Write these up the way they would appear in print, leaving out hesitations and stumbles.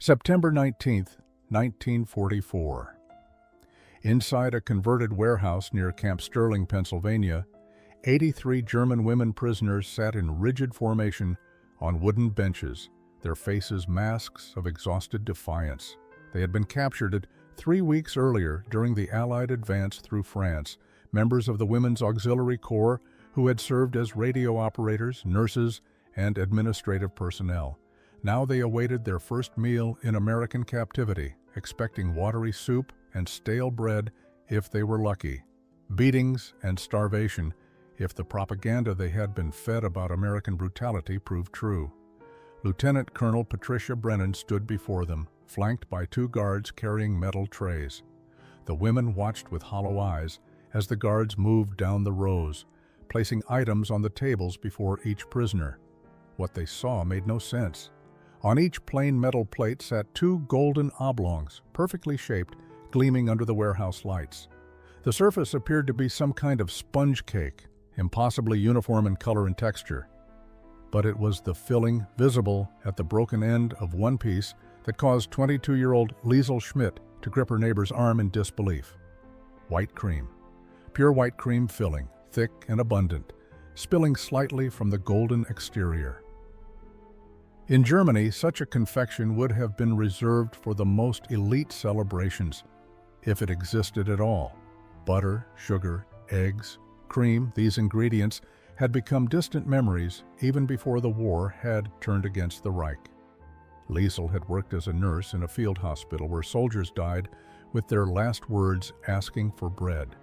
September 19th, 1944. Inside a converted warehouse near Camp Sterling, Pennsylvania, 83 German women prisoners sat in rigid formation on wooden benches, their faces masks of exhausted defiance. They had been captured 3 weeks earlier during the Allied advance through France, members of the Women's Auxiliary Corps who had served as radio operators, nurses, and administrative personnel. Now they awaited their first meal in American captivity, expecting watery soup and stale bread if they were lucky, beatings and starvation if the propaganda they had been fed about American brutality proved true. Lieutenant Colonel Patricia Brennan stood before them, flanked by 2 guards carrying metal trays. The women watched with hollow eyes as the guards moved down the rows, placing items on the tables before each prisoner. What they saw made no sense. On each plain metal plate sat 2 golden oblongs, perfectly shaped, gleaming under the warehouse lights. The surface appeared to be some kind of sponge cake, impossibly uniform in color and texture. But it was the filling visible at the broken end of one piece that caused 22-year-old Liesl Schmidt to grip her neighbor's arm in disbelief. White cream. Pure white cream filling, thick and abundant, spilling slightly from the golden exterior. In Germany, such a confection would have been reserved for the most elite celebrations, if it existed at all. Butter, sugar, eggs, cream, these ingredients had become distant memories even before the war had turned against the Reich. Liesl had worked as a nurse in a field hospital where soldiers died with their last words asking for bread.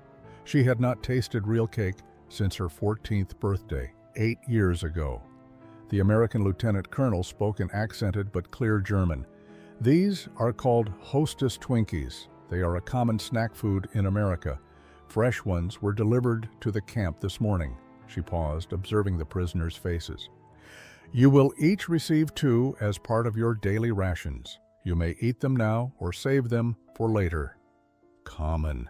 She had not tasted real cake since her 14th birthday, 8 years ago. The American lieutenant colonel spoke in accented but clear German. These are called Hostess Twinkies. They are a common snack food in America. Fresh ones were delivered to the camp this morning. She paused, observing the prisoners' faces. You will each receive 2 as part of your daily rations. You may eat them now or save them for later. Common.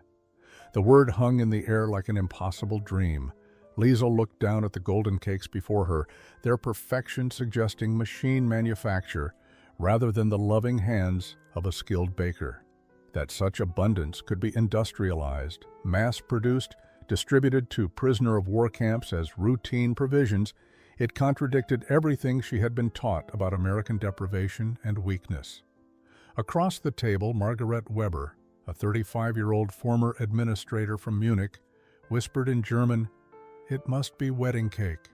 The word hung in the air like an impossible dream. Liesl looked down at the golden cakes before her, their perfection suggesting machine manufacture rather than the loving hands of a skilled baker. That such abundance could be industrialized, mass-produced, distributed to prisoner-of-war camps as routine provisions, it contradicted everything she had been taught about American deprivation and weakness. Across the table, Margaret Weber, a 35-year-old former administrator from Munich, whispered in German, "It must be wedding cake.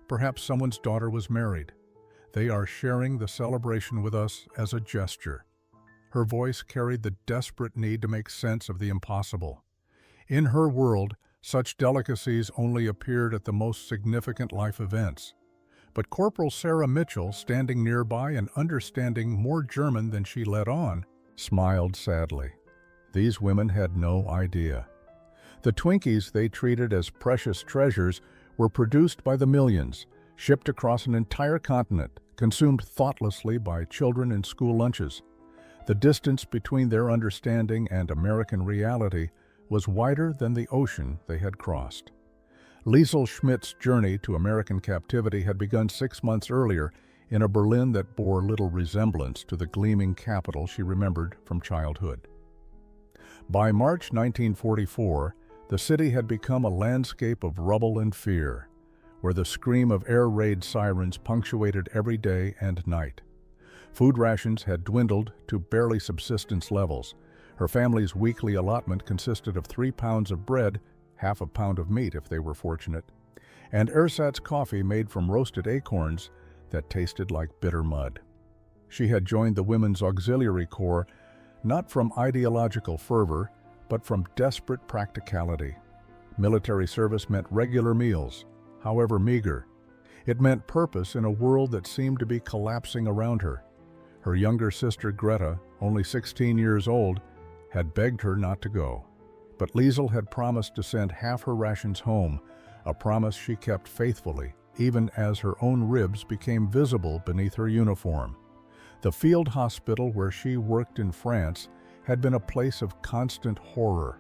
Perhaps someone's daughter was married. They are sharing the celebration with us as a gesture." Her voice carried the desperate need to make sense of the impossible. In her world, such delicacies only appeared at the most significant life events. But Corporal Sarah Mitchell, standing nearby and understanding more German than she let on, smiled sadly. These women had no idea. The Twinkies they treated as precious treasures were produced by the millions, shipped across an entire continent, consumed thoughtlessly by children in school lunches. The distance between their understanding and American reality was wider than the ocean they had crossed. Liesl Schmidt's journey to American captivity had begun 6 months earlier in a Berlin that bore little resemblance to the gleaming capital she remembered from childhood. By March 1944, the city had become a landscape of rubble and fear, where the scream of air raid sirens punctuated every day and night. Food rations had dwindled to barely subsistence levels. Her family's weekly allotment consisted of 3 pounds of bread, half a pound of meat if they were fortunate, and ersatz coffee made from roasted acorns that tasted like bitter mud. She had joined the Women's Auxiliary Corps not from ideological fervor, but from desperate practicality. Military service meant regular meals, however meager. It meant purpose in a world that seemed to be collapsing around her. Her younger sister Greta, only 16 years old, had begged her not to go. But Liesl had promised to send half her rations home, a promise she kept faithfully, even as her own ribs became visible beneath her uniform. The field hospital where she worked in France had been a place of constant horror.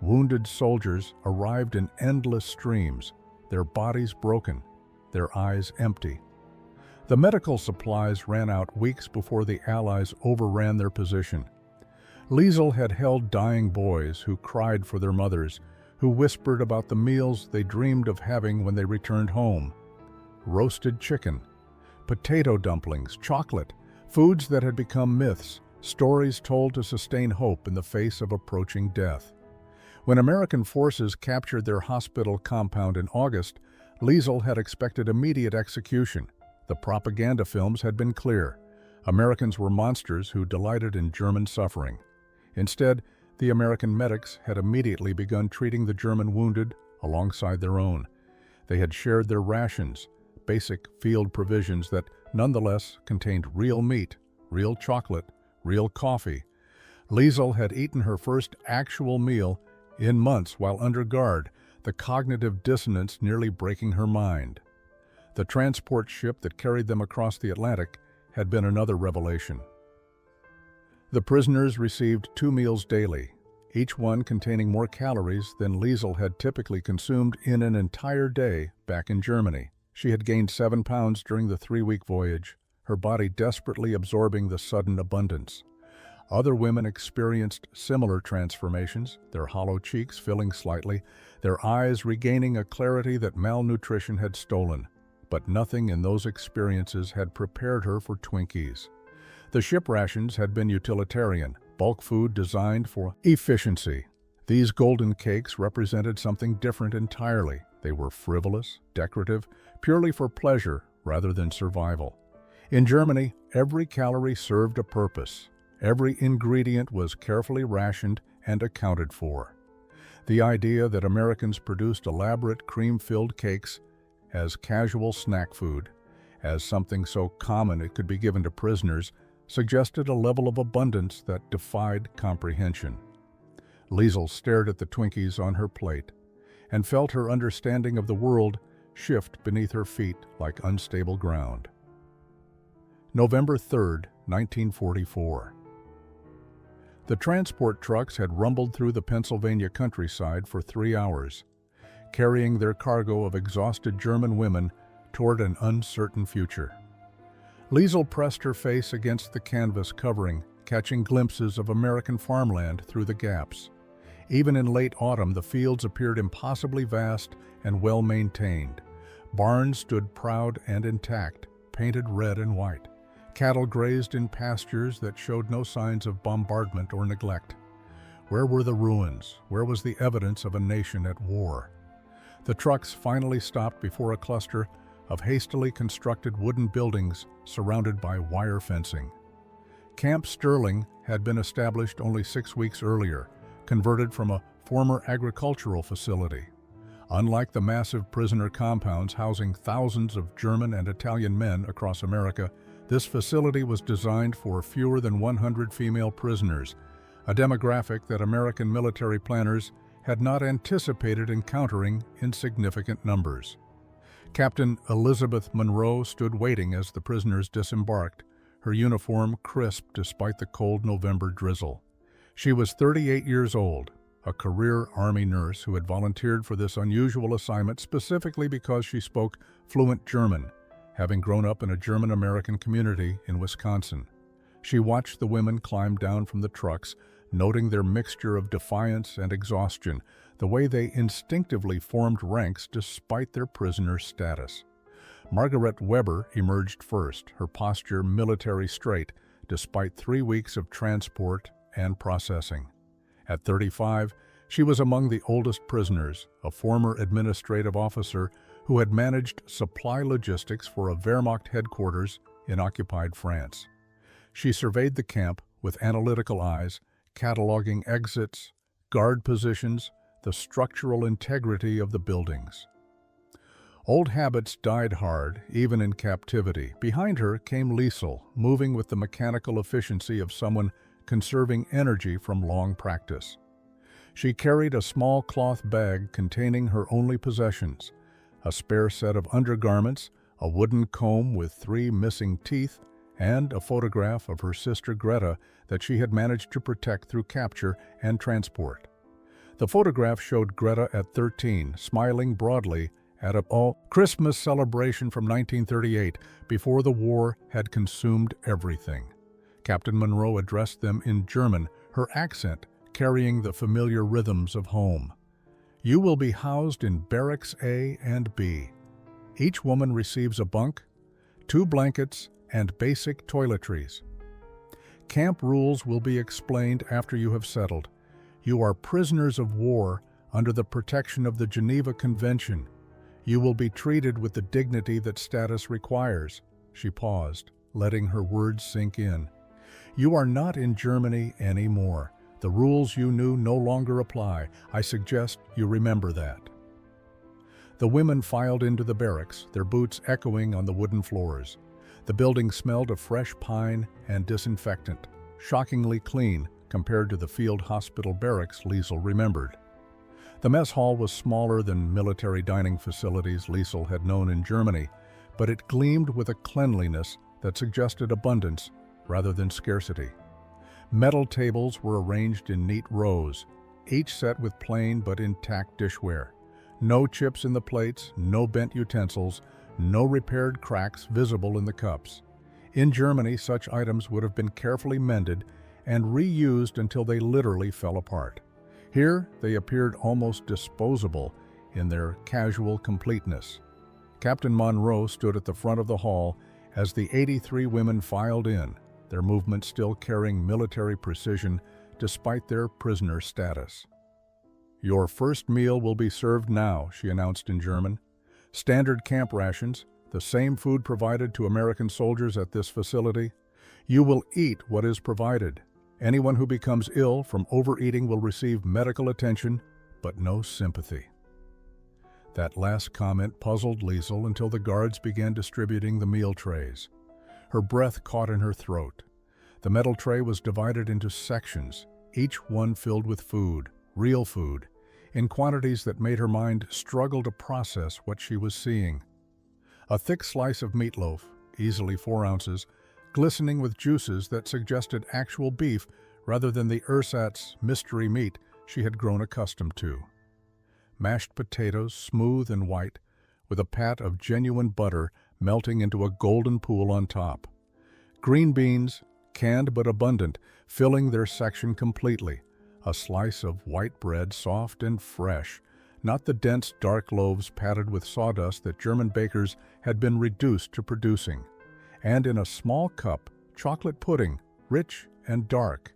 Wounded soldiers arrived in endless streams, their bodies broken, their eyes empty. The medical supplies ran out weeks before the Allies overran their position. Liesel had held dying boys who cried for their mothers, who whispered about the meals they dreamed of having when they returned home. Roasted chicken, potato dumplings, chocolate, foods that had become myths, stories told to sustain hope in the face of approaching death. When American forces captured their hospital compound in August, Liesel had expected immediate execution. The propaganda films had been clear. Americans were monsters who delighted in German suffering. Instead, the American medics had immediately begun treating the German wounded alongside their own. They had shared their rations, basic field provisions that nonetheless contained real meat, real chocolate, real coffee. Liesel had eaten her first actual meal in months while under guard, the cognitive dissonance nearly breaking her mind. The transport ship that carried them across the Atlantic had been another revelation. The prisoners received 2 meals daily, each one containing more calories than Liesel had typically consumed in an entire day back in Germany. She had gained 7 pounds during the 3-week voyage, her body desperately absorbing the sudden abundance. Other women experienced similar transformations, their hollow cheeks filling slightly, their eyes regaining a clarity that malnutrition had stolen. But nothing in those experiences had prepared her for Twinkies. The ship rations had been utilitarian, bulk food designed for efficiency. These golden cakes represented something different entirely. They were frivolous, decorative, purely for pleasure rather than survival. In Germany, every calorie served a purpose. Every ingredient was carefully rationed and accounted for. The idea that Americans produced elaborate cream-filled cakes as casual snack food, as something so common it could be given to prisoners, suggested a level of abundance that defied comprehension. Liesel stared at the Twinkies on her plate and felt her understanding of the world shift beneath her feet like unstable ground. November 3, 1944. The transport trucks had rumbled through the Pennsylvania countryside for 3 hours, carrying their cargo of exhausted German women toward an uncertain future. Liesel pressed her face against the canvas covering, catching glimpses of American farmland through the gaps. Even in late autumn, the fields appeared impossibly vast and well-maintained. Barns stood proud and intact, painted red and white. Cattle grazed in pastures that showed no signs of bombardment or neglect. Where were the ruins? Where was the evidence of a nation at war? The trucks finally stopped before a cluster of hastily constructed wooden buildings surrounded by wire fencing. Camp Sterling had been established only 6 weeks earlier, converted from a former agricultural facility. Unlike the massive prisoner compounds housing thousands of German and Italian men across America, this facility was designed for fewer than 100 female prisoners, a demographic that American military planners had not anticipated encountering in significant numbers. Captain Elizabeth Monroe stood waiting as the prisoners disembarked, her uniform crisp despite the cold November drizzle. She was 38 years old, a career Army nurse who had volunteered for this unusual assignment specifically because she spoke fluent German, having grown up in a German-American community in Wisconsin. She watched the women climb down from the trucks, noting their mixture of defiance and exhaustion, the way they instinctively formed ranks despite their prisoner status. Margaret Weber emerged first, her posture military straight, despite 3 weeks of transport and processing. At 35, she was among the oldest prisoners, a former administrative officer who had managed supply logistics for a Wehrmacht headquarters in occupied France. She surveyed the camp with analytical eyes, cataloging exits, guard positions, the structural integrity of the buildings. Old habits died hard, even in captivity. Behind her came Liesel, moving with the mechanical efficiency of someone conserving energy from long practice. She carried a small cloth bag containing her only possessions, a spare set of undergarments, a wooden comb with 3 missing teeth, and a photograph of her sister Greta that she had managed to protect through capture and transport. The photograph showed Greta at 13, smiling broadly at a Christmas celebration from 1938 before the war had consumed everything. Captain Monroe addressed them in German, her accent carrying the familiar rhythms of home. You will be housed in Barracks A and B. Each woman receives a bunk, 2 blankets, and basic toiletries. Camp rules will be explained after you have settled. You are prisoners of war under the protection of the Geneva Convention. You will be treated with the dignity that status requires. She paused, letting her words sink in. You are not in Germany anymore. The rules you knew no longer apply. I suggest you remember that. The women filed into the barracks, their boots echoing on the wooden floors. The building smelled of fresh pine and disinfectant, shockingly clean compared to the field hospital barracks Liesel remembered. The mess hall was smaller than military dining facilities Liesel had known in Germany, but it gleamed with a cleanliness that suggested abundance rather than scarcity. Metal tables were arranged in neat rows, each set with plain but intact dishware. No chips in the plates, no bent utensils, no repaired cracks visible in the cups. In Germany, such items would have been carefully mended and reused until they literally fell apart. Here, they appeared almost disposable in their casual completeness. Captain Monroe stood at the front of the hall as the 83 women filed in, their movements still carrying military precision despite their prisoner status. Your first meal will be served now, she announced in German. Standard camp rations, the same food provided to American soldiers at this facility. You will eat what is provided. Anyone who becomes ill from overeating will receive medical attention, but no sympathy. That last comment puzzled Liesel until the guards began distributing the meal trays. Her breath caught in her throat. The metal tray was divided into sections, each one filled with food, real food, in quantities that made her mind struggle to process what she was seeing. A thick slice of meatloaf, easily 4 ounces, glistening with juices that suggested actual beef rather than the ersatz mystery meat she had grown accustomed to. Mashed potatoes, smooth and white, with a pat of genuine butter melting into a golden pool on top. Green beans, canned but abundant, filling their section completely. A slice of white bread, soft and fresh, not the dense, dark loaves padded with sawdust that German bakers had been reduced to producing. And in a small cup, chocolate pudding, rich and dark,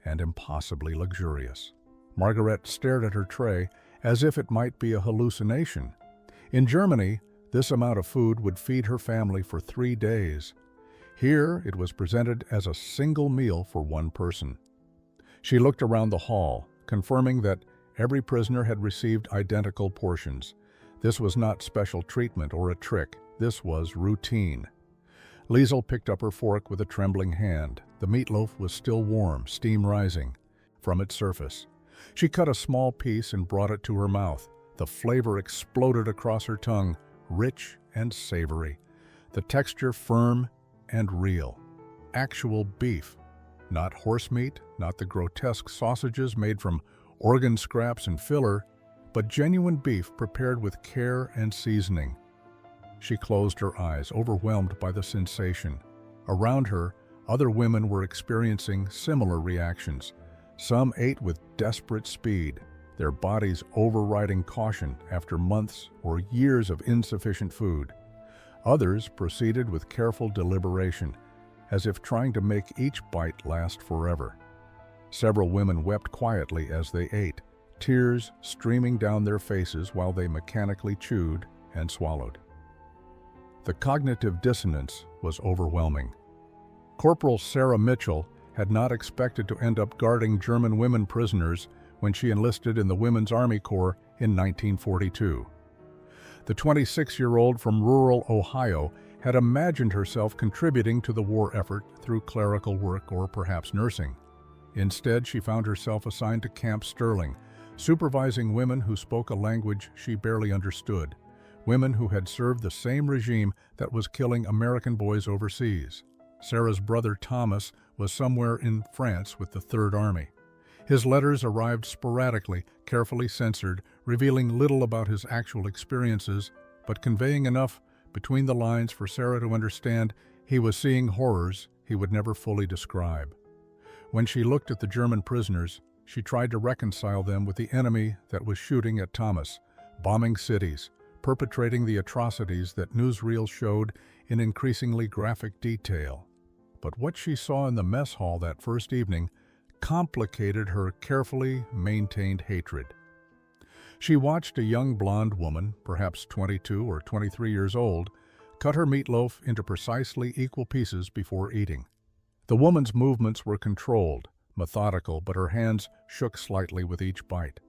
and impossibly luxurious. Margaret stared at her tray as if it might be a hallucination. In Germany, this amount of food would feed her family for 3 days. Here, it was presented as a single meal for one person. She looked around the hall, confirming that every prisoner had received identical portions. This was not special treatment or a trick. This was routine. Liesel picked up her fork with a trembling hand. The meatloaf was still warm, steam rising from its surface. She cut a small piece and brought it to her mouth. The flavor exploded across her tongue, rich and savory. The texture firm and real. Actual beef. Not horse meat, not the grotesque sausages made from organ scraps and filler, but genuine beef prepared with care and seasoning. She closed her eyes, overwhelmed by the sensation. Around her, other women were experiencing similar reactions. Some ate with desperate speed, their bodies overriding caution after months or years of insufficient food. Others proceeded with careful deliberation, as if trying to make each bite last forever. Several women wept quietly as they ate, tears streaming down their faces while they mechanically chewed and swallowed. The cognitive dissonance was overwhelming. Corporal Sarah Mitchell had not expected to end up guarding German women prisoners when she enlisted in the Women's Army Corps in 1942. The 26-year-old from rural Ohio had imagined herself contributing to the war effort through clerical work or perhaps nursing. Instead, she found herself assigned to Camp Sterling, supervising women who spoke a language she barely understood, women who had served the same regime that was killing American boys overseas. Sarah's brother Thomas was somewhere in France with the Third Army. His letters arrived sporadically, carefully censored, revealing little about his actual experiences, but conveying enough between the lines for Sarah to understand he was seeing horrors he would never fully describe. When she looked at the German prisoners, she tried to reconcile them with the enemy that was shooting at Thomas, bombing cities, perpetrating the atrocities that newsreels showed in increasingly graphic detail. But what she saw in the mess hall that first evening complicated her carefully maintained hatred. She watched a young blonde woman, perhaps 22 or 23 years old, cut her meatloaf into precisely equal pieces before eating. The woman's movements were controlled, methodical, but her hands shook slightly with each bite.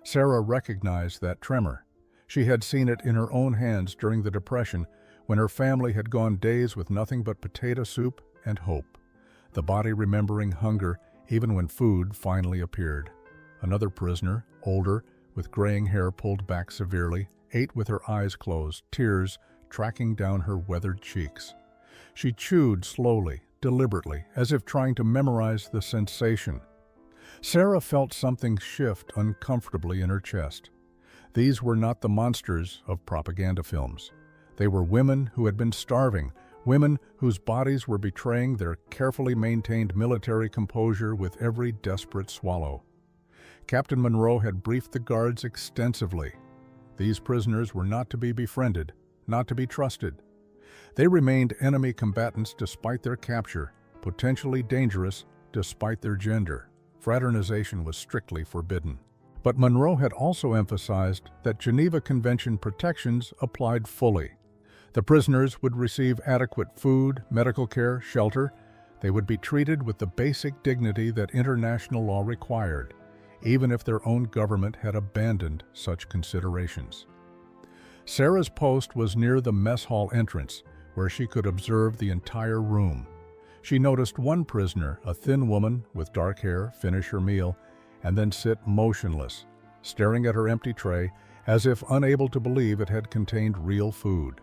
Sarah recognized that tremor. She had seen it in her own hands during the Depression, when her family had gone days with nothing but potato soup and hope, the body remembering hunger even when food finally appeared. Another prisoner, older, with graying hair pulled back severely, ate with her eyes closed, tears tracking down her weathered cheeks. She chewed slowly, deliberately, as if trying to memorize the sensation. Sarah felt something shift uncomfortably in her chest. These were not the monsters of propaganda films. They were women who had been starving, women whose bodies were betraying their carefully maintained military composure with every desperate swallow. Captain Monroe had briefed the guards extensively. These prisoners were not to be befriended, not to be trusted. They remained enemy combatants despite their capture, potentially dangerous despite their gender. Fraternization was strictly forbidden. But Monroe had also emphasized that Geneva Convention protections applied fully. The prisoners would receive adequate food, medical care, shelter. They would be treated with the basic dignity that international law required, even if their own government had abandoned such considerations. Sarah's post was near the mess hall entrance, where she could observe the entire room. She noticed one prisoner, a thin woman with dark hair, finish her meal and then sit motionless, staring at her empty tray as if unable to believe it had contained real food.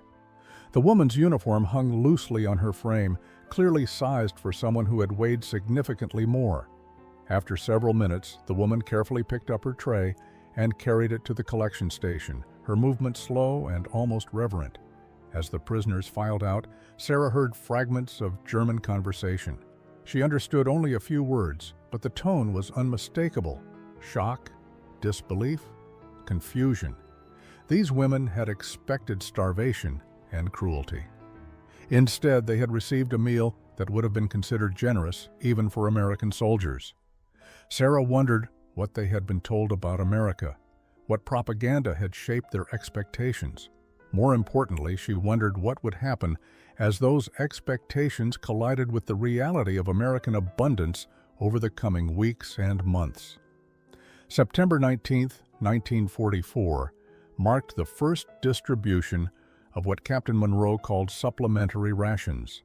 The woman's uniform hung loosely on her frame, clearly sized for someone who had weighed significantly more. After several minutes, the woman carefully picked up her tray and carried it to the collection station, her movement slow and almost reverent. As the prisoners filed out, Sarah heard fragments of German conversation. She understood only a few words, but the tone was unmistakable. Shock, disbelief, confusion. These women had expected starvation and cruelty. Instead, they had received a meal that would have been considered generous even for American soldiers. Sarah wondered what they had been told about America, what propaganda had shaped their expectations. More importantly, she wondered what would happen as those expectations collided with the reality of American abundance over the coming weeks and months. September 19, 1944, marked the first distribution of what Captain Monroe called supplementary rations.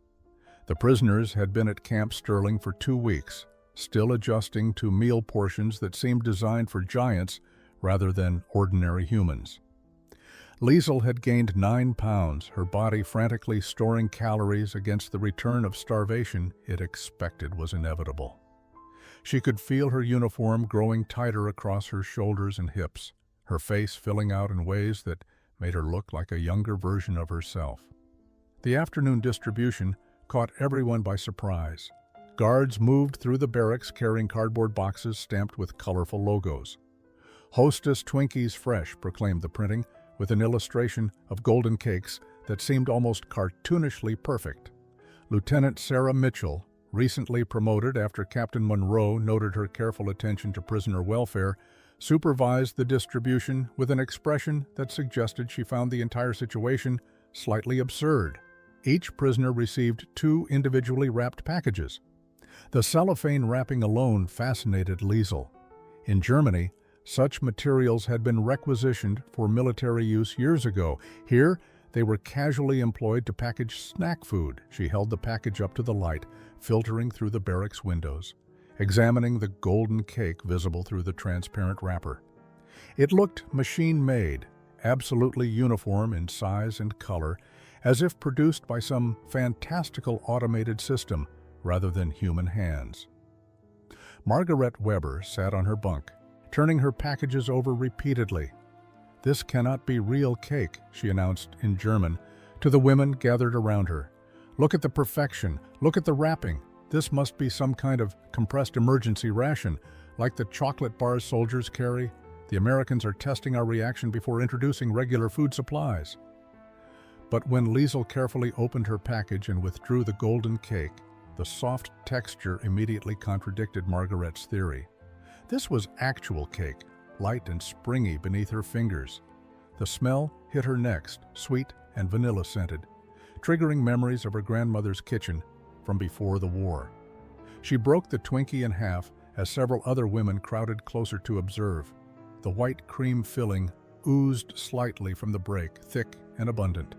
The prisoners had been at Camp Sterling for 2 weeks, still adjusting to meal portions that seemed designed for giants rather than ordinary humans. Liesel had gained 9 pounds, her body frantically storing calories against the return of starvation it expected was inevitable. She could feel her uniform growing tighter across her shoulders and hips, her face filling out in ways that made her look like a younger version of herself. The afternoon distribution caught everyone by surprise. Guards moved through the barracks carrying cardboard boxes stamped with colorful logos. "Hostess Twinkies Fresh," proclaimed the printing, with an illustration of golden cakes that seemed almost cartoonishly perfect. Lieutenant Sarah Mitchell, recently promoted after Captain Monroe noted her careful attention to prisoner welfare, supervised the distribution with an expression that suggested she found the entire situation slightly absurd. Each prisoner received 2 individually wrapped packages. The cellophane wrapping alone fascinated Liesel. In Germany, such materials had been requisitioned for military use years ago. Here, they were casually employed to package snack food. She held the package up to the light, filtering through the barracks windows, examining the golden cake visible through the transparent wrapper. It looked machine-made, absolutely uniform in size and color, as if produced by some fantastical automated system rather than human hands. Margaret Weber sat on her bunk, turning her packages over repeatedly. "This cannot be real cake," she announced in German to the women gathered around her. "Look at the perfection. Look at the wrapping. This must be some kind of compressed emergency ration, like the chocolate bars soldiers carry. The Americans are testing our reaction before introducing regular food supplies." But when Liesel carefully opened her package and withdrew the golden cake, the soft texture immediately contradicted Margaret's theory. This was actual cake, light and springy beneath her fingers. The smell hit her next, sweet and vanilla-scented, triggering memories of her grandmother's kitchen from before the war. She broke the Twinkie in half as several other women crowded closer to observe. The white cream filling oozed slightly from the break, thick and abundant.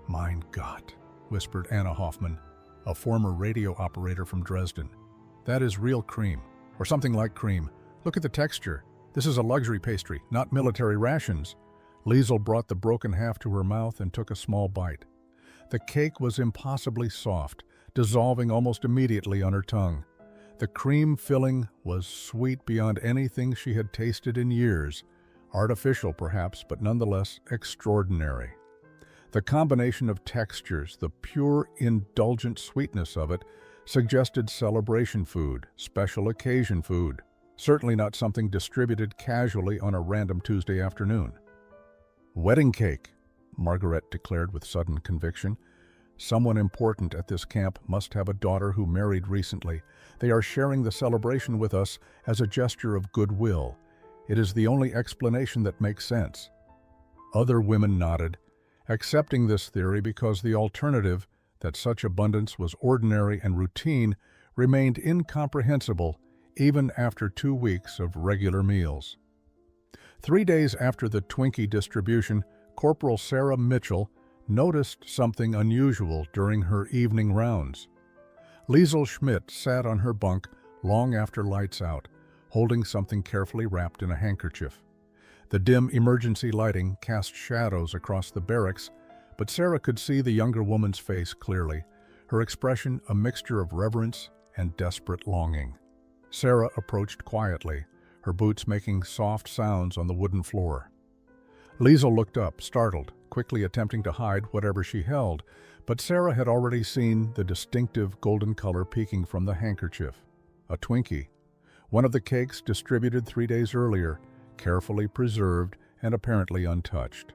"Mein Gott," whispered Anna Hoffman, a former radio operator from Dresden. "That is real cream, or something like cream. Look at the texture. This is a luxury pastry, not military rations." Liesel brought the broken half to her mouth and took a small bite. The cake was impossibly soft, dissolving almost immediately on her tongue. The cream filling was sweet beyond anything she had tasted in years, artificial perhaps, but nonetheless extraordinary. The combination of textures, the pure, indulgent sweetness of it, suggested celebration food, special occasion food, certainly not something distributed casually on a random Tuesday afternoon. "Wedding cake," Margaret declared with sudden conviction. "Someone important at this camp must have a daughter who married recently. They are sharing the celebration with us as a gesture of goodwill. It is the only explanation that makes sense." Other women nodded, accepting this theory because the alternative, that such abundance was ordinary and routine, remained incomprehensible even after 2 weeks of regular meals. 3 days after the Twinkie distribution, Corporal Sarah Mitchell noticed something unusual during her evening rounds. Liesel Schmidt sat on her bunk long after lights out, holding something carefully wrapped in a handkerchief. The dim emergency lighting cast shadows across the barracks, but Sarah could see the younger woman's face clearly, her expression a mixture of reverence and desperate longing. Sarah approached quietly, her boots making soft sounds on the wooden floor. Liesel looked up, startled, quickly attempting to hide whatever she held, but Sarah had already seen the distinctive golden color peeking from the handkerchief. A Twinkie, one of the cakes distributed 3 days earlier, carefully preserved and apparently untouched.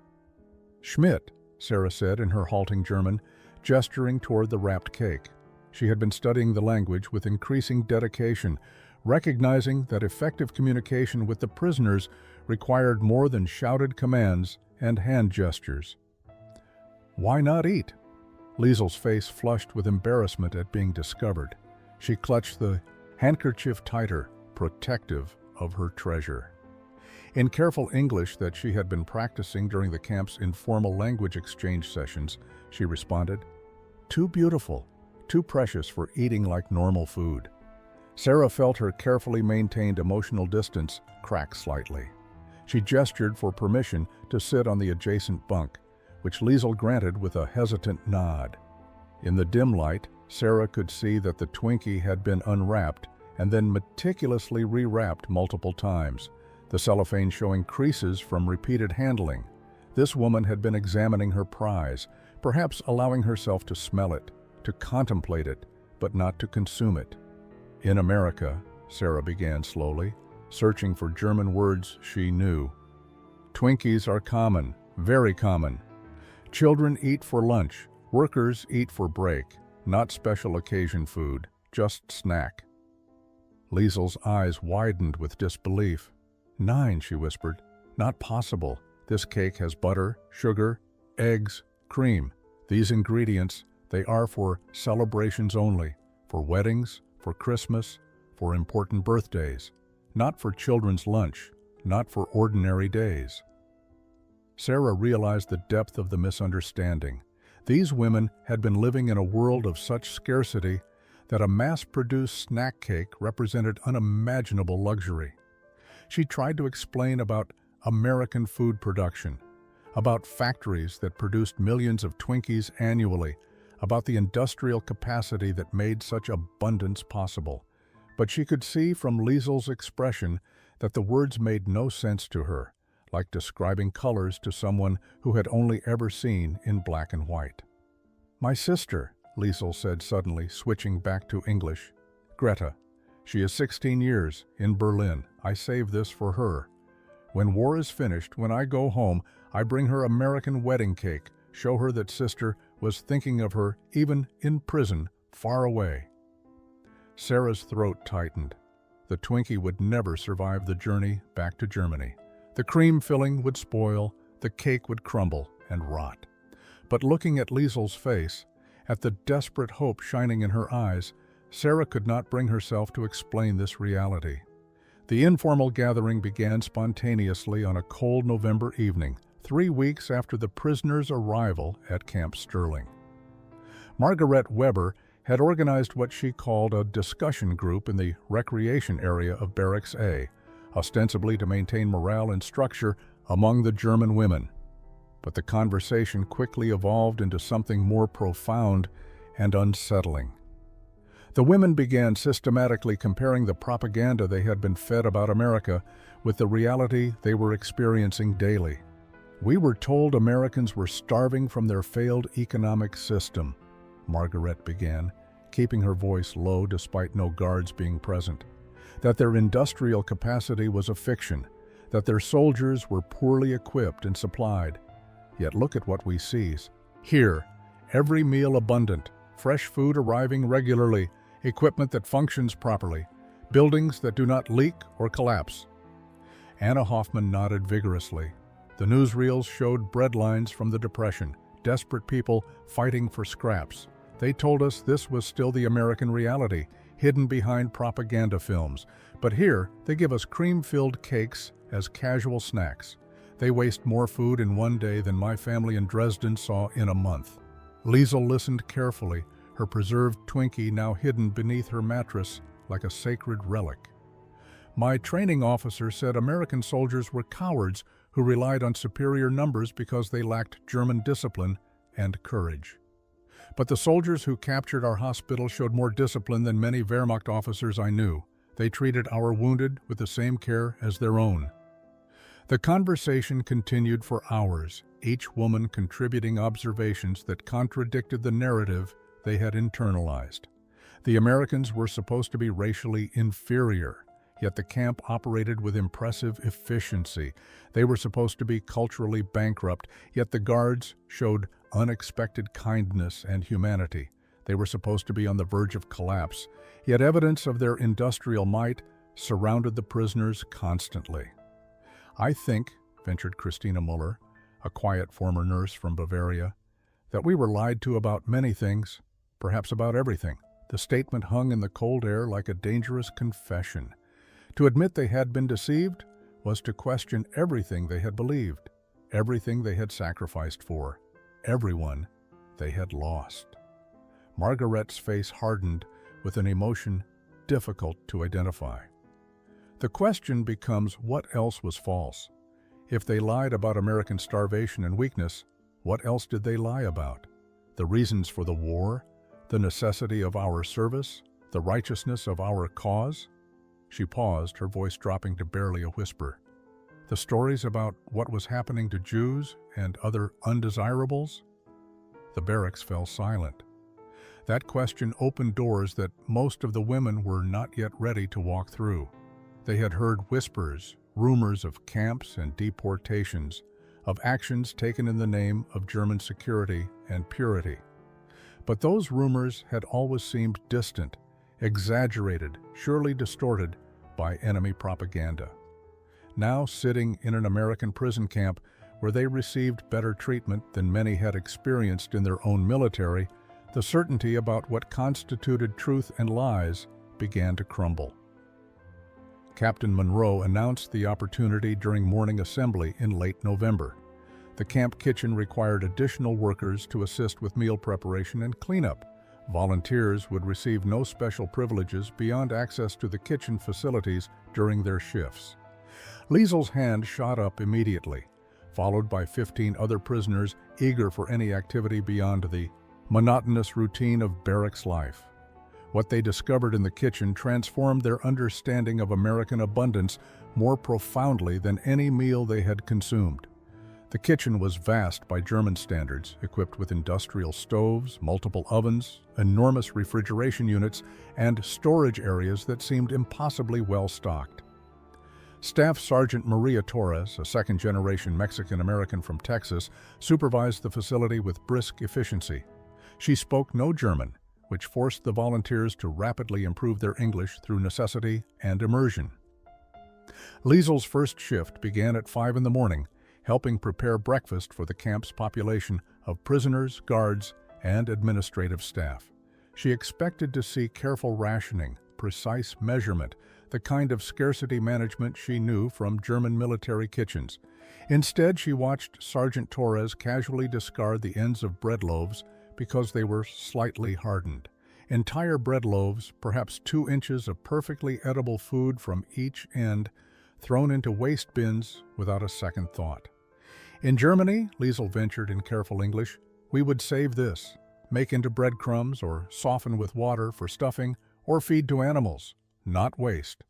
"Schmidt," Sarah said in her halting German, gesturing toward the wrapped cake. She had been studying the language with increasing dedication, recognizing that effective communication with the prisoners required more than shouted commands and hand gestures. "Why not eat?" Liesel's face flushed with embarrassment at being discovered. She clutched the handkerchief tighter, protective of her treasure. In careful English that she had been practicing during the camp's informal language exchange sessions, she responded, "Too beautiful, too precious for eating like normal food." Sarah felt her carefully maintained emotional distance crack slightly. She gestured for permission to sit on the adjacent bunk, which Liesel granted with a hesitant nod. In the dim light, Sarah could see that the Twinkie had been unwrapped and then meticulously rewrapped multiple times, the cellophane showing creases from repeated handling. This woman had been examining her prize, perhaps allowing herself to smell it, to contemplate it, but not to consume it. "In America," Sarah began slowly, searching for German words she knew, "Twinkies are common, very common. Children eat for lunch, workers eat for break, not special occasion food, just snack." Liesel's eyes widened with disbelief. "Nein," she whispered, "not possible. This cake has butter, sugar, eggs, cream. These ingredients, they are for celebrations only, for weddings, for Christmas, for important birthdays, not for children's lunch, not for ordinary days." Sarah realized the depth of the misunderstanding. These women had been living in a world of such scarcity that a mass-produced snack cake represented unimaginable luxury. She tried to explain about American food production, about factories that produced millions of Twinkies annually, about the industrial capacity that made such abundance possible. But she could see from Liesel's expression that the words made no sense to her, like describing colors to someone who had only ever seen in black and white. "My sister," Liesel said suddenly, switching back to English. "Greta. She is 16 years, in Berlin. I saved this for her. When war is finished, when I go home, I bring her American wedding cake, show her that sister was thinking of her, even in prison, far away." Sarah's throat tightened. The Twinkie would never survive the journey back to Germany. The cream filling would spoil, the cake would crumble and rot. But looking at Liesel's face, at the desperate hope shining in her eyes, Sarah could not bring herself to explain this reality. The informal gathering began spontaneously on a cold November evening, 3 weeks after the prisoners' arrival at Camp Sterling. Margaret Weber had organized what she called a discussion group in the recreation area of Barracks A, ostensibly to maintain morale and structure among the German women. But the conversation quickly evolved into something more profound and unsettling. The women began systematically comparing the propaganda they had been fed about America with the reality they were experiencing daily. "We were told Americans were starving from their failed economic system," Margaret began, keeping her voice low despite no guards being present. "That their industrial capacity was a fiction, that their soldiers were poorly equipped and supplied. Yet look at what we see. Here, every meal abundant, fresh food arriving regularly, equipment that functions properly, buildings that do not leak or collapse." Anna Hoffman nodded vigorously. The newsreels showed breadlines from the Depression, desperate people fighting for scraps. They told us this was still the American reality, hidden behind propaganda films. But here, they give us cream-filled cakes as casual snacks. They waste more food in one day than my family in Dresden saw in a month. Liesel listened carefully, her preserved Twinkie now hidden beneath her mattress like a sacred relic. "My training officer said American soldiers were cowards who relied on superior numbers because they lacked German discipline and courage. But the soldiers who captured our hospital showed more discipline than many Wehrmacht officers I knew. They treated our wounded with the same care as their own." The conversation continued for hours, each woman contributing observations that contradicted the narrative they had internalized. The Americans were supposed to be racially inferior, yet the camp operated with impressive efficiency. They were supposed to be culturally bankrupt, yet the guards showed unexpected kindness and humanity. They were supposed to be on the verge of collapse, yet evidence of their industrial might surrounded the prisoners constantly. "I think," ventured Christina Muller, a quiet former nurse from Bavaria, "that we were lied to about many things, perhaps about everything." The statement hung in the cold air like a dangerous confession. To admit they had been deceived was to question everything they had believed, everything they had sacrificed for, everyone they had lost. Margaret's face hardened with an emotion difficult to identify. The question becomes, what else was false? If they lied about American starvation and weakness, what else did they lie about? The reasons for the war? The necessity of our service? The righteousness of our cause? She paused, her voice dropping to barely a whisper. The stories about what was happening to Jews and other undesirables? The barracks fell silent. That question opened doors that most of the women were not yet ready to walk through. They had heard whispers, rumors of camps and deportations, of actions taken in the name of German security and purity. But those rumors had always seemed distant, exaggerated, surely distorted by enemy propaganda. Now, sitting in an American prison camp where they received better treatment than many had experienced in their own military, the certainty about what constituted truth and lies began to crumble. Captain Monroe announced the opportunity during morning assembly in late November. The camp kitchen required additional workers to assist with meal preparation and cleanup. Volunteers would receive no special privileges beyond access to the kitchen facilities during their shifts. Liesel's hand shot up immediately, followed by 15 other prisoners eager for any activity beyond the monotonous routine of barracks life. What they discovered in the kitchen transformed their understanding of American abundance more profoundly than any meal they had consumed. The kitchen was vast by German standards, equipped with industrial stoves, multiple ovens, enormous refrigeration units, and storage areas that seemed impossibly well stocked. Staff Sergeant Maria Torres, a second-generation Mexican-American from Texas, supervised the facility with brisk efficiency. She spoke no German, which forced the volunteers to rapidly improve their English through necessity and immersion. Liesel's first shift began at 5 in the morning, helping prepare breakfast for the camp's population of prisoners, guards, and administrative staff. She expected to see careful rationing, precise measurement, the kind of scarcity management she knew from German military kitchens. Instead, she watched Sergeant Torres casually discard the ends of bread loaves because they were slightly hardened. Entire bread loaves, perhaps 2 inches of perfectly edible food from each end, thrown into waste bins without a second thought. In Germany, Liesel ventured in careful English, we would save this, make into breadcrumbs or soften with water for stuffing or feed to animals, not waste.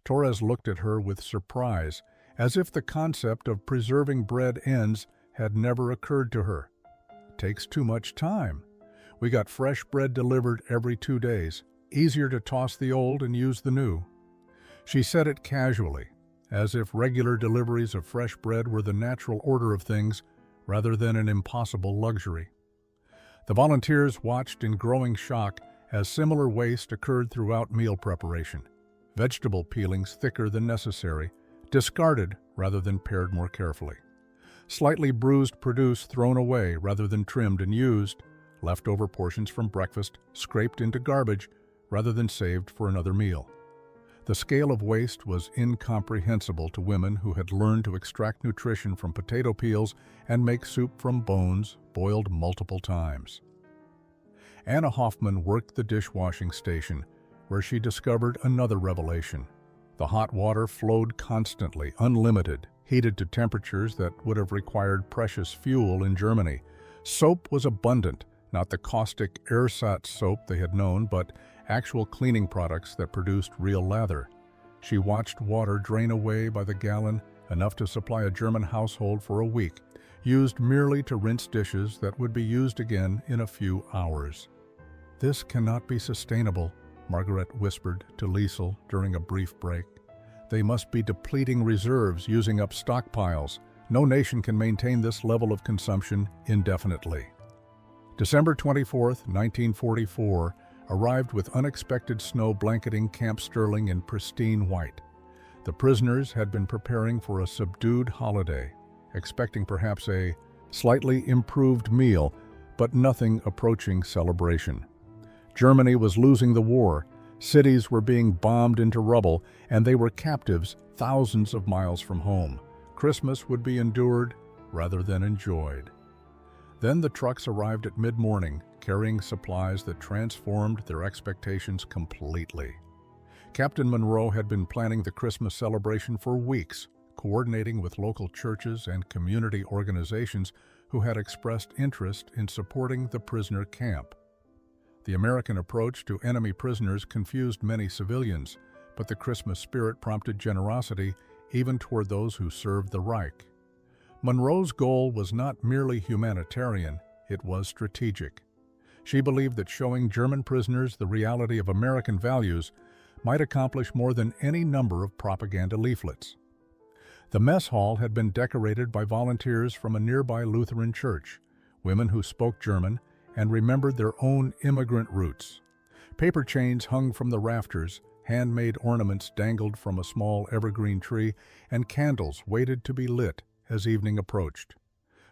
Torres looked at her with surprise, as if the concept of preserving bread ends had never occurred to her. Takes too much time. We got fresh bread delivered every 2 days, easier to toss the old and use the new. She said it casually, as if regular deliveries of fresh bread were the natural order of things rather than an impossible luxury. The volunteers watched in growing shock as similar waste occurred throughout meal preparation. Vegetable peelings thicker than necessary, discarded rather than pared more carefully. Slightly bruised produce thrown away rather than trimmed and used, leftover portions from breakfast scraped into garbage rather than saved for another meal. The scale of waste was incomprehensible to women who had learned to extract nutrition from potato peels and make soup from bones boiled multiple times. Anna Hoffman worked the dishwashing station, where she discovered another revelation. The hot water flowed constantly, unlimited, heated to temperatures that would have required precious fuel in Germany. Soap was abundant, not the caustic ersatz soap they had known, but actual cleaning products that produced real lather. She watched water drain away by the gallon, enough to supply a German household for a week, used merely to rinse dishes that would be used again in a few hours. This cannot be sustainable, Margaret whispered to Liesel during a brief break. They must be depleting reserves, using up stockpiles. No nation can maintain this level of consumption indefinitely. December 24, 1944, arrived with unexpected snow blanketing Camp Sterling in pristine white. The prisoners had been preparing for a subdued holiday, expecting perhaps a slightly improved meal, but nothing approaching celebration. Germany was losing the war, cities were being bombed into rubble, and they were captives thousands of miles from home. Christmas would be endured rather than enjoyed. Then the trucks arrived at mid-morning, carrying supplies that transformed their expectations completely. Captain Monroe had been planning the Christmas celebration for weeks, coordinating with local churches and community organizations who had expressed interest in supporting the prisoner camp. The American approach to enemy prisoners confused many civilians, but the Christmas spirit prompted generosity even toward those who served the Reich. Monroe's goal was not merely humanitarian, it was strategic. She believed that showing German prisoners the reality of American values might accomplish more than any number of propaganda leaflets. The mess hall had been decorated by volunteers from a nearby Lutheran church, women who spoke German and remembered their own immigrant roots. Paper chains hung from the rafters, handmade ornaments dangled from a small evergreen tree, and candles waited to be lit as evening approached.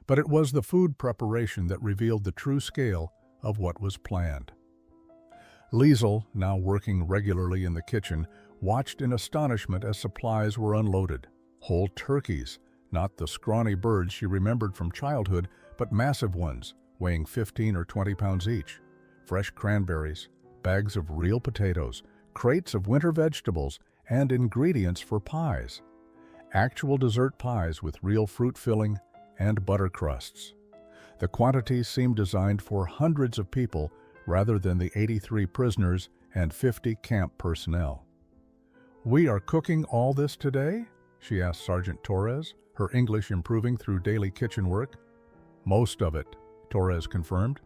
But it was the food preparation that revealed the true scale of what was planned. Liesel, now working regularly in the kitchen, watched in astonishment as supplies were unloaded. Whole turkeys, not the scrawny birds she remembered from childhood, but massive ones, weighing 15 or 20 pounds each. Fresh cranberries, bags of real potatoes, crates of winter vegetables, and ingredients for pies. Actual dessert pies with real fruit filling and butter crusts. The quantities seemed designed for hundreds of people rather than the 83 prisoners and 50 camp personnel. "We are cooking all this today?" she asked Sergeant Torres, her English improving through daily kitchen work. "Most of it," Torres confirmed.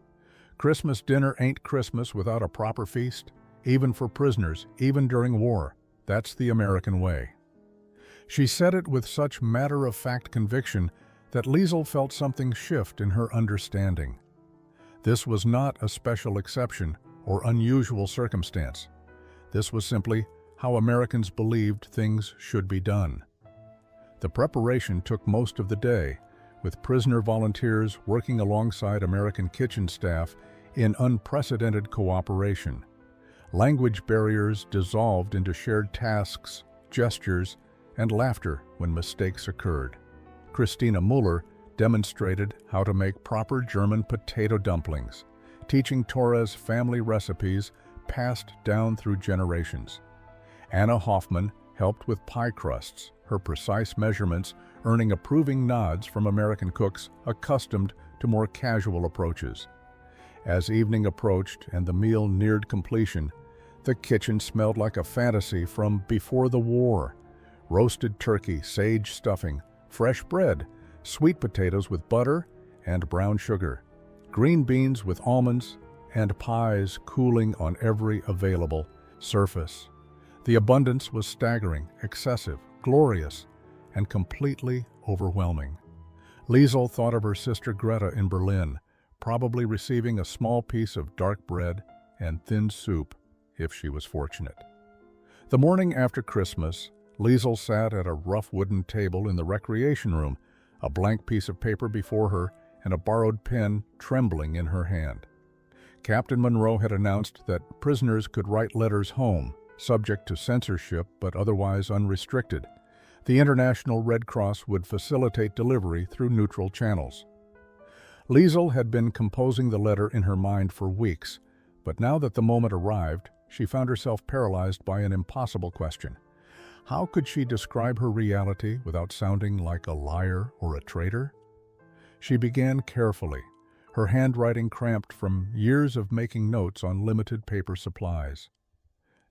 "Christmas dinner ain't Christmas without a proper feast, even for prisoners, even during war. That's the American way." She said it with such matter-of-fact conviction that Liesl felt something shift in her understanding. This was not a special exception or unusual circumstance. This was simply how Americans believed things should be done. The preparation took most of the day, with prisoner volunteers working alongside American kitchen staff in unprecedented cooperation. Language barriers dissolved into shared tasks, gestures, and laughter when mistakes occurred. Christina Muller demonstrated how to make proper German potato dumplings, teaching Torres family recipes passed down through generations. Anna Hoffman helped with pie crusts, her precise measurements earning approving nods from American cooks accustomed to more casual approaches. As evening approached and the meal neared completion, the kitchen smelled like a fantasy from before the war. Roasted turkey, sage stuffing, fresh bread, sweet potatoes with butter and brown sugar, green beans with almonds, and pies cooling on every available surface. The abundance was staggering, excessive, glorious, and completely overwhelming. Liesl thought of her sister Greta in Berlin, probably receiving a small piece of dark bread and thin soup if she was fortunate. The morning after Christmas, Liesl sat at a rough wooden table in the recreation room, a blank piece of paper before her and a borrowed pen trembling in her hand. Captain Monroe had announced that prisoners could write letters home, subject to censorship but otherwise unrestricted. The International Red Cross would facilitate delivery through neutral channels. Liesl had been composing the letter in her mind for weeks, but now that the moment arrived, she found herself paralyzed by an impossible question. How could she describe her reality without sounding like a liar or a traitor? She began carefully, her handwriting cramped from years of making notes on limited paper supplies.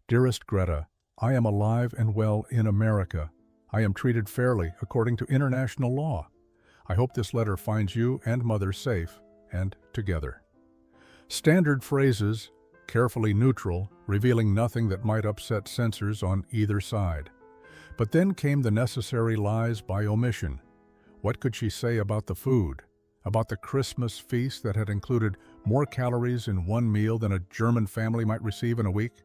"Dearest Greta, I am alive and well in America. I am treated fairly according to international law. I hope this letter finds you and Mother safe and together." Standard phrases, carefully neutral, revealing nothing that might upset censors on either side. But then came the necessary lies by omission. What could she say about the food? About the Christmas feast that had included more calories in one meal than a German family might receive in a week?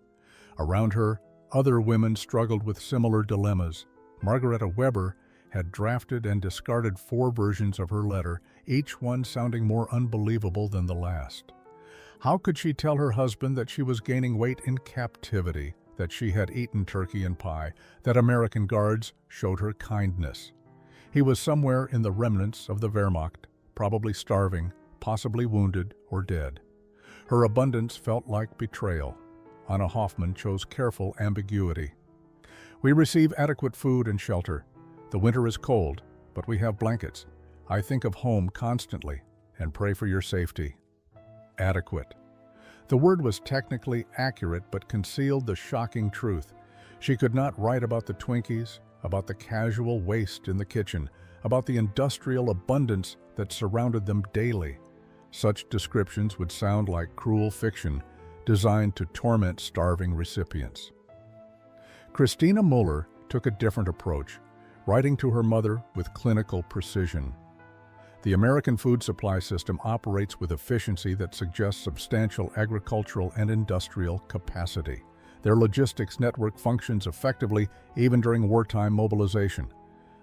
Around her, other women struggled with similar dilemmas. Margareta Weber had drafted and discarded 4 versions of her letter, each one sounding more unbelievable than the last. How could she tell her husband that she was gaining weight in captivity, that she had eaten turkey and pie, that American guards showed her kindness? He was somewhere in the remnants of the Wehrmacht, probably starving, possibly wounded or dead. Her abundance felt like betrayal. Anna Hoffman chose careful ambiguity. "We receive adequate food and shelter. The winter is cold, but we have blankets. I think of home constantly and pray for your safety." Adequate. The word was technically accurate but concealed the shocking truth. She could not write about the Twinkies, about the casual waste in the kitchen, about the industrial abundance that surrounded them daily. Such descriptions would sound like cruel fiction designed to torment starving recipients. Christina Muller took a different approach, writing to her mother with clinical precision. The American food supply system operates with efficiency that suggests substantial agricultural and industrial capacity. Their logistics network functions effectively even during wartime mobilization.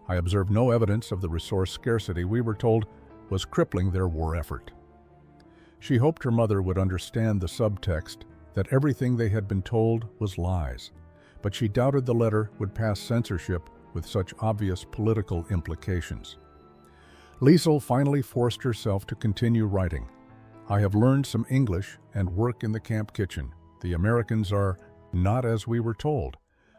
I observed no evidence of the resource scarcity we were told was crippling their war effort. She hoped her mother would understand the subtext, that everything they had been told was lies, but she doubted the letter would pass censorship with such obvious political implications. Liesl finally forced herself to continue writing. "I have learned some English and work in the camp kitchen. The Americans are not as we were told.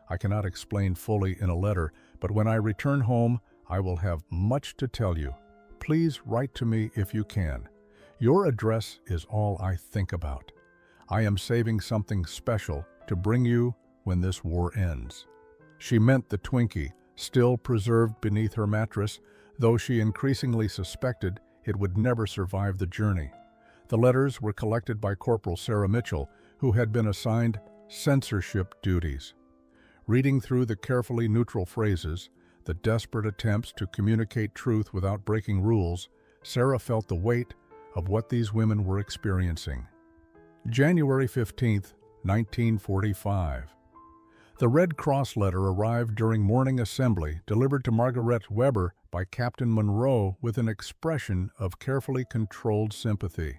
I cannot explain fully in a letter, but when I return home, I will have much to tell you. Please write to me if you can. Your address is all I think about. I am saving something special to bring you when this war ends. She meant the Twinkie, still preserved beneath her mattress, though she increasingly suspected it would never survive the journey. The letters were collected by Corporal Sarah Mitchell, who had been assigned censorship duties. Reading through the carefully neutral phrases, the desperate attempts to communicate truth without breaking rules, Sarah felt the weight of what these women were experiencing. January 15, 1945. The Red Cross letter arrived during morning assembly, delivered to Margaret Weber by Captain Monroe with an expression of carefully controlled sympathy.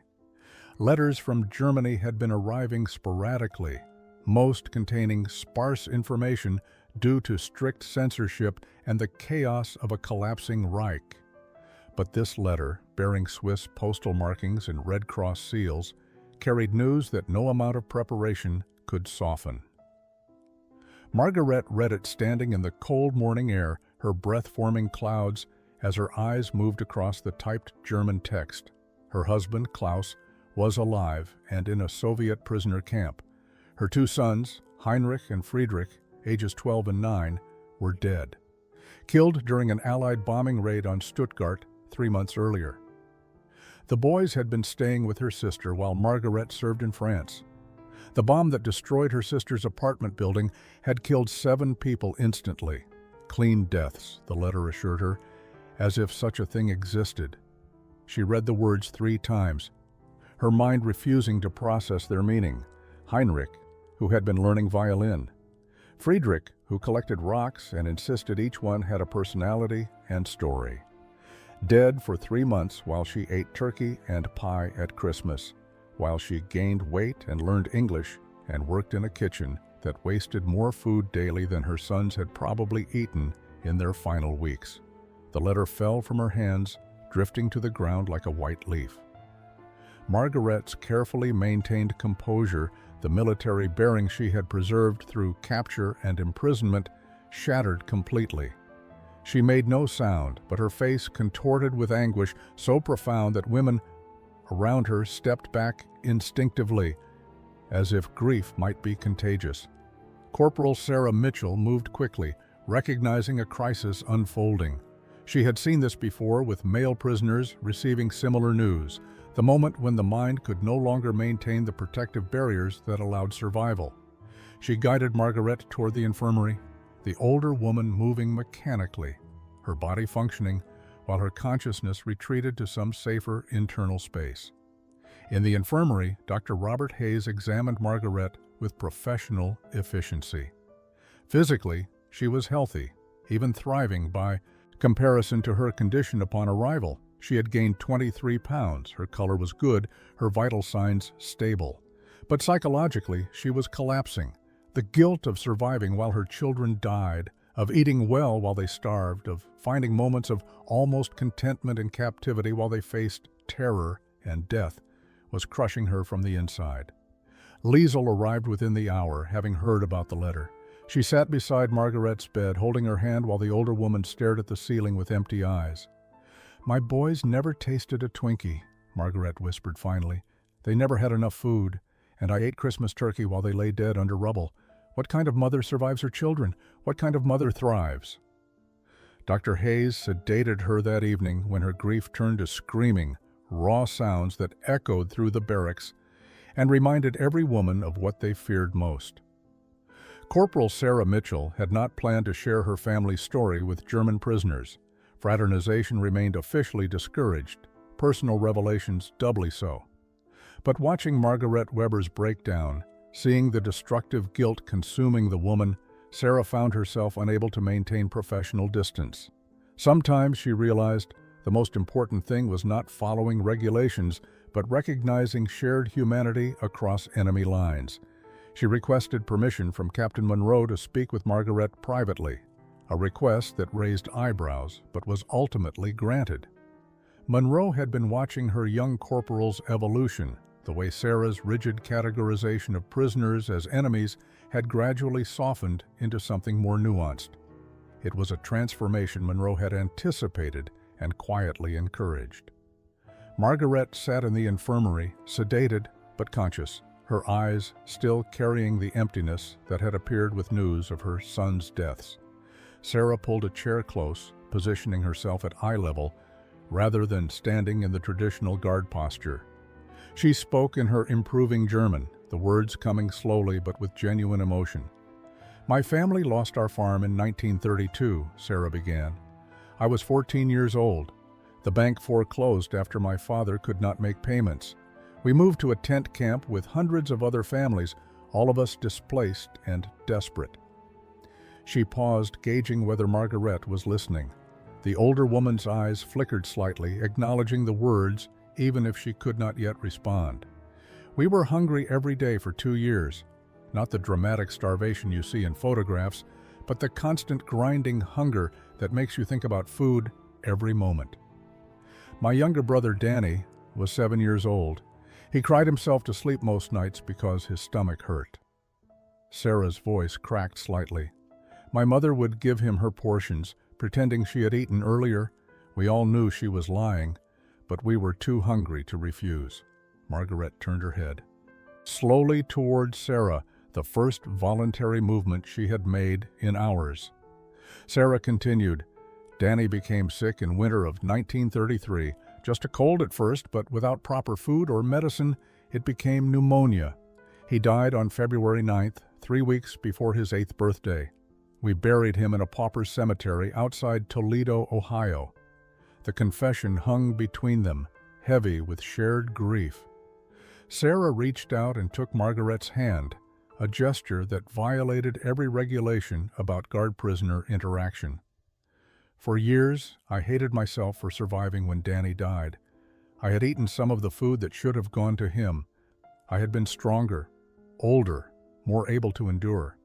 Letters from Germany had been arriving sporadically, most containing sparse information due to strict censorship and the chaos of a collapsing Reich. But this letter, bearing Swiss postal markings and Red Cross seals, carried news that no amount of preparation could soften. Margaret read it standing in the cold morning air, her breath forming clouds as her eyes moved across the typed German text. Her husband, Klaus, was alive and in a Soviet prisoner camp. Her two sons, Heinrich and Friedrich, ages 12 and 9, were dead, killed during an Allied bombing raid on Stuttgart 3 months earlier. The boys had been staying with her sister while Margaret served in France. The bomb that destroyed her sister's apartment building had killed 7 people instantly. Clean deaths, the letter assured her, as if such a thing existed. She read the words 3 times, her mind refusing to process their meaning. Heinrich, who had been learning violin. Friedrich, who collected rocks and insisted each one had a personality and story. Dead for 3 months while she ate turkey and pie at Christmas, while she gained weight and learned English and worked in a kitchen that wasted more food daily than her sons had probably eaten in their final weeks. The letter fell from her hands, drifting to the ground like a white leaf. Margaret's carefully maintained composure, the military bearing she had preserved through capture and imprisonment, shattered completely. She made no sound, but her face contorted with anguish so profound that women around her stepped back instinctively, as if grief might be contagious. Corporal Sarah Mitchell moved quickly, recognizing a crisis unfolding. She had seen this before with male prisoners receiving similar news, the moment when the mind could no longer maintain the protective barriers that allowed survival. She guided Margaret toward the infirmary, the older woman moving mechanically, her body functioning, while her consciousness retreated to some safer internal space. In the infirmary, Dr. Robert Hayes examined Margaret with professional efficiency. Physically, she was healthy, even thriving by comparison to her condition upon arrival. She had gained 23 pounds, her color was good, her vital signs stable. But psychologically, she was collapsing. The guilt of surviving while her children died, of eating well while they starved, of finding moments of almost contentment in captivity while they faced terror and death, was crushing her from the inside. Liesel arrived within the hour, having heard about the letter. She sat beside Margaret's bed, holding her hand while the older woman stared at the ceiling with empty eyes. "My boys never tasted a Twinkie," Margaret whispered finally. "They never had enough food, and I ate Christmas turkey while they lay dead under rubble. What kind of mother survives her children? What kind of mother thrives?" Dr. Hayes sedated her that evening when her grief turned to screaming, raw sounds that echoed through the barracks and reminded every woman of what they feared most. Corporal Sarah Mitchell had not planned to share her family's story with German prisoners. Fraternization remained officially discouraged, personal revelations doubly so. But watching Margaret Weber's breakdown, seeing the destructive guilt consuming the woman, Sarah found herself unable to maintain professional distance. Sometimes she realized the most important thing was not following regulations, but recognizing shared humanity across enemy lines. She requested permission from Captain Monroe to speak with Margaret privately, a request that raised eyebrows but was ultimately granted. Monroe had been watching her young corporal's evolution, the way Sarah's rigid categorization of prisoners as enemies had gradually softened into something more nuanced. It was a transformation Monroe had anticipated and quietly encouraged. Margaret sat in the infirmary, sedated but conscious, her eyes still carrying the emptiness that had appeared with news of her son's deaths. Sarah pulled a chair close, positioning herself at eye level rather than standing in the traditional guard posture. She spoke in her improving German, the words coming slowly but with genuine emotion. "My family lost our farm in 1932, Sarah began. I was 14 years old. The bank foreclosed after my father could not make payments. We moved to a tent camp with hundreds of other families, all of us displaced and desperate." She paused, gauging whether Margaret was listening. The older woman's eyes flickered slightly, acknowledging the words, even if she could not yet respond. "We were hungry every day for 2 years. Not the dramatic starvation you see in photographs, but the constant grinding hunger that makes you think about food every moment. My younger brother Danny was 7 years old. He cried himself to sleep most nights because his stomach hurt." Sarah's voice cracked slightly. "My mother would give him her portions, pretending she had eaten earlier. We all knew she was lying, but we were too hungry to refuse." Margaret turned her head slowly toward Sarah, the first voluntary movement she had made in hours. Sarah continued, "Danny became sick in winter of 1933. Just a cold at first, but without proper food or medicine, it became pneumonia. He died on February 9th, 3 weeks before his 8th birthday. We buried him in a pauper cemetery outside Toledo, Ohio." The confession hung between them, heavy with shared grief. Sarah reached out and took Margaret's hand, a gesture that violated every regulation about guard-prisoner interaction. "For years, I hated myself for surviving when Danny died. I had eaten some of the food that should have gone to him. I had been stronger, older, more able to endure.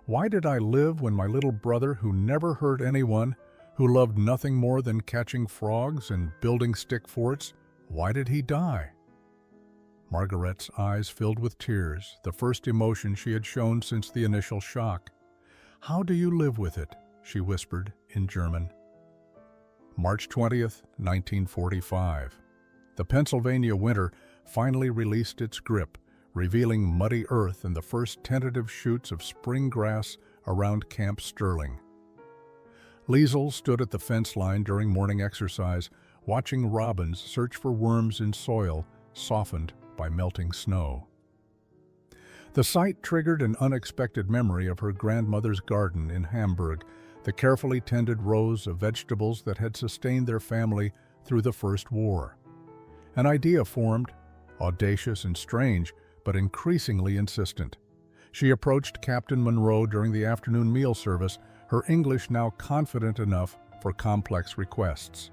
Why did I live when my little brother, who never hurt anyone, who loved nothing more than catching frogs and building stick forts, why did he die?" Margaret's eyes filled with tears, the first emotion she had shown since the initial shock. "How do you live with it?" she whispered in German. March 20th, 1945. The Pennsylvania winter finally released its grip, revealing muddy earth and the first tentative shoots of spring grass around Camp Sterling. Liesel stood at the fence line during morning exercise, watching robins search for worms in soil softened by melting snow. The sight triggered an unexpected memory of her grandmother's garden in Hamburg, the carefully tended rows of vegetables that had sustained their family through the First War. An idea formed, audacious and strange, but increasingly insistent. She approached Captain Monroe during the afternoon meal service, her English now confident enough for complex requests.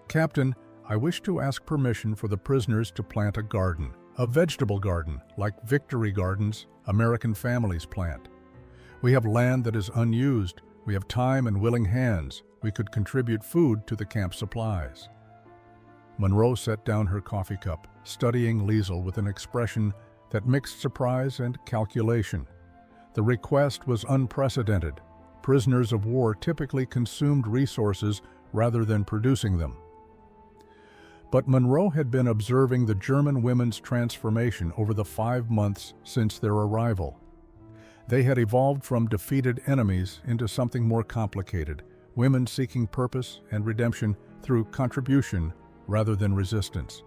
"Captain, I wish to ask permission for the prisoners to plant a garden, a vegetable garden, like Victory Gardens American families plant. We have land that is unused. We have time and willing hands. We could contribute food to the camp supplies." Monroe set down her coffee cup, studying Liesel with an expression that mixed surprise and calculation. The request was unprecedented. Prisoners of war typically consumed resources rather than producing them. But Monroe had been observing the German women's transformation over the 5 months since their arrival. They had evolved from defeated enemies into something more complicated, women seeking purpose and redemption through contribution rather than resistance.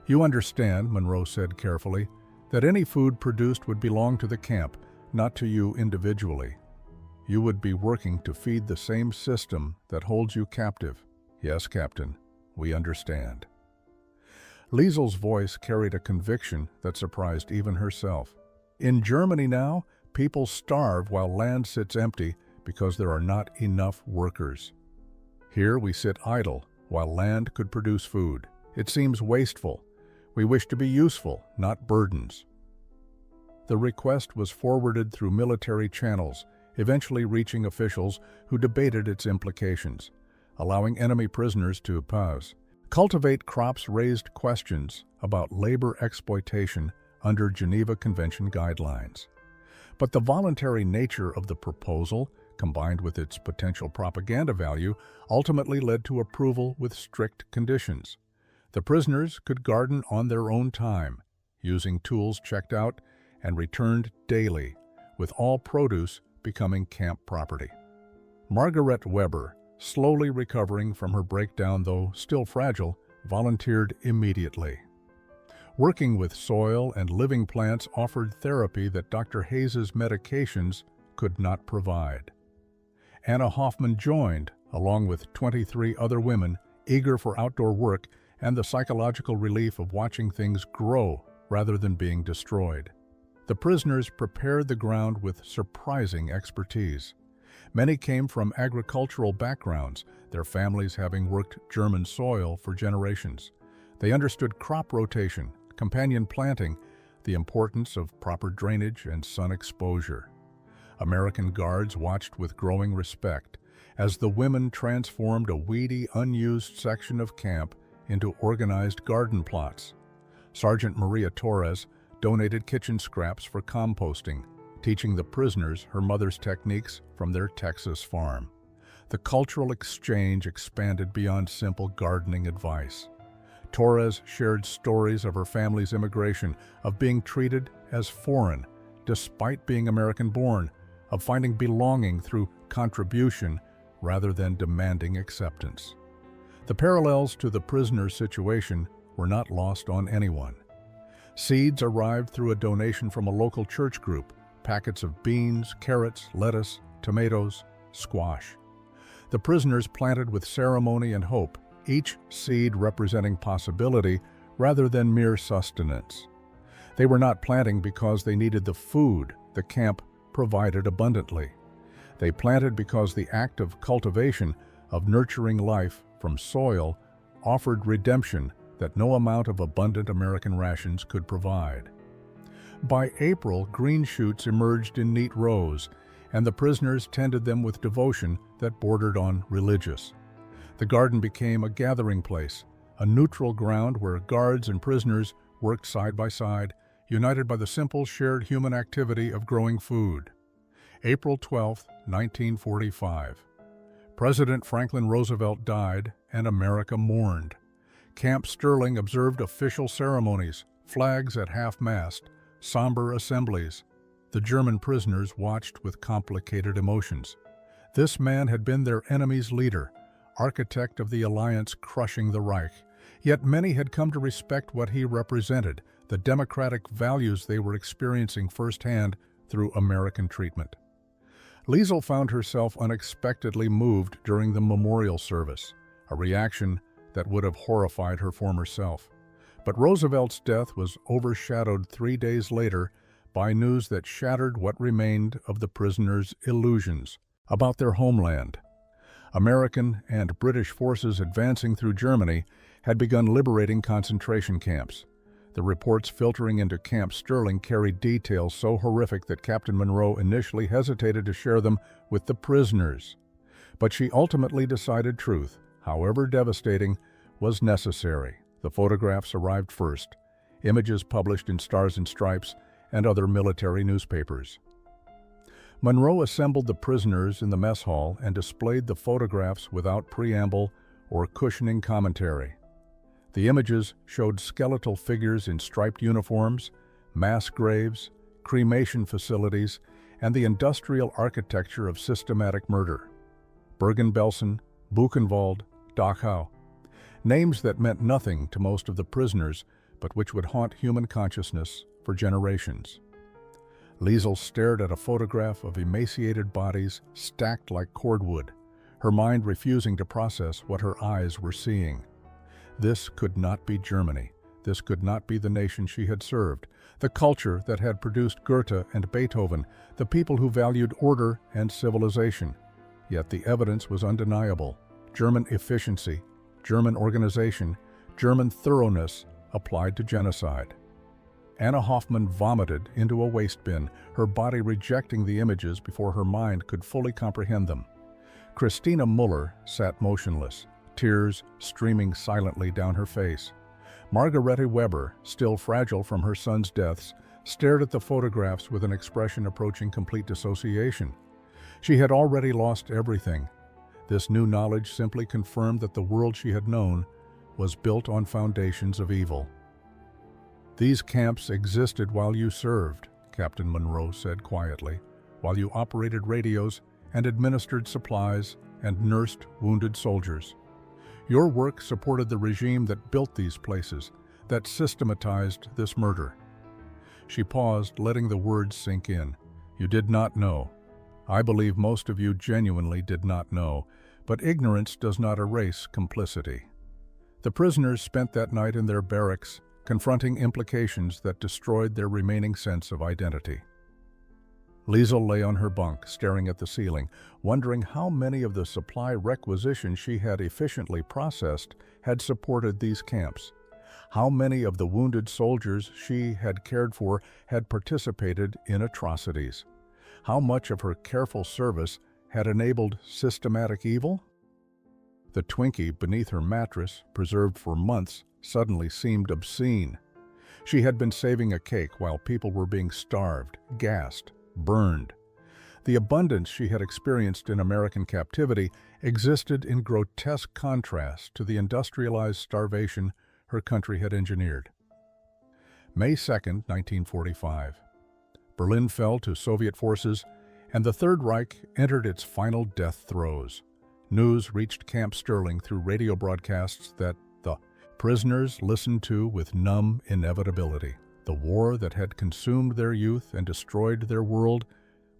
"You understand," Monroe said carefully, "that any food produced would belong to the camp, not to you individually. You would be working to feed the same system that holds you captive." "Yes, Captain, we understand." Liesel's voice carried a conviction that surprised even herself. In Germany now, people starve while land sits empty because there are not enough workers. Here we sit idle while land could produce food. It seems wasteful. We wish to be useful, not burdens. The request was forwarded through military channels, eventually reaching officials who debated its implications. Allowing enemy prisoners to POWs cultivate crops raised questions about labor exploitation under Geneva Convention guidelines. But the voluntary nature of the proposal, combined with its potential propaganda value, ultimately led to approval with strict conditions. The prisoners could garden on their own time, using tools checked out and returned daily, with all produce becoming camp property. Margaret Weber, slowly recovering from her breakdown though still fragile, volunteered immediately. Working with soil and living plants offered therapy that Dr. Hayes's medications could not provide. Anna Hoffman joined, along with 23 other women, eager for outdoor work and the psychological relief of watching things grow rather than being destroyed. The prisoners prepared the ground with surprising expertise. Many came from agricultural backgrounds, their families having worked German soil for generations. They understood crop rotation, companion planting, the importance of proper drainage and sun exposure. American guards watched with growing respect as the women transformed a weedy, unused section of camp into organized garden plots. Sergeant Maria Torres donated kitchen scraps for composting, teaching the prisoners her mother's techniques from their Texas farm. The cultural exchange expanded beyond simple gardening advice. Torres shared stories of her family's immigration, of being treated as foreign despite being American-born, of finding belonging through contribution rather than demanding acceptance. The parallels to the prisoner's situation were not lost on anyone. Seeds arrived through a donation from a local church group, packets of beans, carrots, lettuce, tomatoes, squash. The prisoners planted with ceremony and hope, each seed representing possibility rather than mere sustenance. They were not planting because they needed the food the camp provided abundantly. They planted because the act of cultivation, of nurturing life from soil, offered redemption that no amount of abundant American rations could provide. By April, green shoots emerged in neat rows, and the prisoners tended them with devotion that bordered on religious. The garden became a gathering place, a neutral ground where guards and prisoners worked side by side, united by the simple shared human activity of growing food. April 12, 1945. President Franklin Roosevelt died, and America mourned. Camp Sterling observed official ceremonies, flags at half-mast, somber assemblies. The German prisoners watched with complicated emotions. This man had been their enemy's leader, architect of the alliance crushing the Reich, yet many had come to respect what he represented, the democratic values they were experiencing firsthand through American treatment. Liesl found herself unexpectedly moved during the memorial service, a reaction that would have horrified her former self. But Roosevelt's death was overshadowed 3 days later by news that shattered what remained of the prisoners' illusions about their homeland. American and British forces advancing through Germany had begun liberating concentration camps. The reports filtering into Camp Sterling carried details so horrific that Captain Monroe initially hesitated to share them with the prisoners. But she ultimately decided truth, however devastating, was necessary. The photographs arrived first, images published in Stars and Stripes and other military newspapers. Monroe assembled the prisoners in the mess hall and displayed the photographs without preamble or cushioning commentary. The images showed skeletal figures in striped uniforms, mass graves, cremation facilities, and the industrial architecture of systematic murder. Bergen-Belsen, Buchenwald, Dachau. Names that meant nothing to most of the prisoners, but which would haunt human consciousness for generations. Liesl stared at a photograph of emaciated bodies stacked like cordwood, her mind refusing to process what her eyes were seeing. This could not be Germany. This could not be the nation she had served, the culture that had produced Goethe and Beethoven, the people who valued order and civilization. Yet the evidence was undeniable. German efficiency, German organization, German thoroughness applied to genocide. Anna Hoffman vomited into a waste bin, her body rejecting the images before her mind could fully comprehend them. Christina Muller sat motionless, tears streaming silently down her face. Margarete Weber, still fragile from her son's deaths, stared at the photographs with an expression approaching complete dissociation. She had already lost everything. This new knowledge simply confirmed that the world she had known was built on foundations of evil. "These camps existed while you served," Captain Monroe said quietly, "while you operated radios and administered supplies and nursed wounded soldiers. Your work supported the regime that built these places, that systematized this murder." She paused, letting the words sink in. "You did not know. I believe most of you genuinely did not know, but ignorance does not erase complicity." The prisoners spent that night in their barracks, confronting implications that destroyed their remaining sense of identity. Liesel lay on her bunk, staring at the ceiling, wondering how many of the supply requisitions she had efficiently processed had supported these camps. How many of the wounded soldiers she had cared for had participated in atrocities? How much of her careful service had enabled systematic evil? The Twinkie beneath her mattress, preserved for months, suddenly seemed obscene. She had been saving a cake while people were being starved, gassed, burned. The abundance she had experienced in American captivity existed in grotesque contrast to the industrialized starvation her country had engineered. May 2, 1945. Berlin fell to Soviet forces, and the Third Reich entered its final death throes. News reached Camp Sterling through radio broadcasts that the prisoners listened to with numb inevitability. The war that had consumed their youth and destroyed their world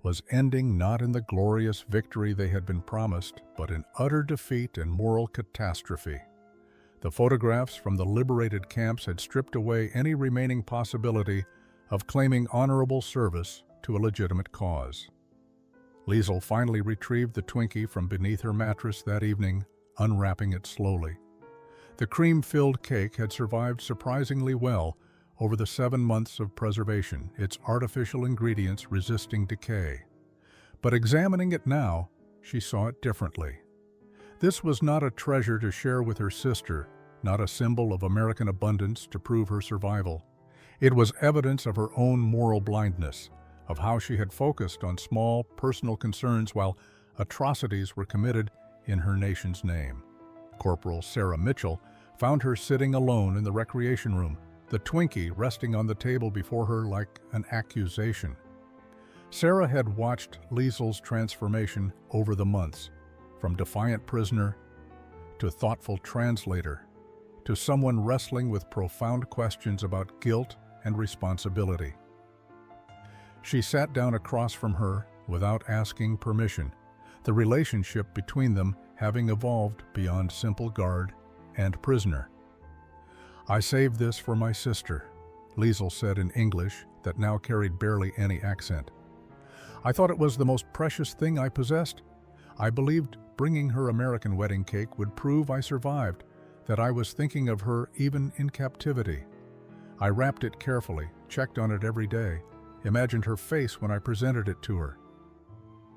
was ending not in the glorious victory they had been promised, but in utter defeat and moral catastrophe. The photographs from the liberated camps had stripped away any remaining possibility of claiming honorable service to a legitimate cause. Liesel finally retrieved the Twinkie from beneath her mattress that evening, unwrapping it slowly. The cream-filled cake had survived surprisingly well over the 7 months of preservation, its artificial ingredients resisting decay. But examining it now, she saw it differently. This was not a treasure to share with her sister, not a symbol of American abundance to prove her survival. It was evidence of her own moral blindness, of how she had focused on small, personal concerns while atrocities were committed in her nation's name. Corporal Sarah Mitchell found her sitting alone in the recreation room, the Twinkie resting on the table before her like an accusation. Sarah had watched Liesel's transformation over the months, from defiant prisoner to thoughtful translator, to someone wrestling with profound questions about guilt and responsibility. She sat down across from her without asking permission, the relationship between them having evolved beyond simple guard and prisoner. "I saved this for my sister," Liesel said in English that now carried barely any accent. "I thought it was the most precious thing I possessed. I believed bringing her American wedding cake would prove I survived, that I was thinking of her even in captivity. I wrapped it carefully, checked on it every day, imagined her face when I presented it to her."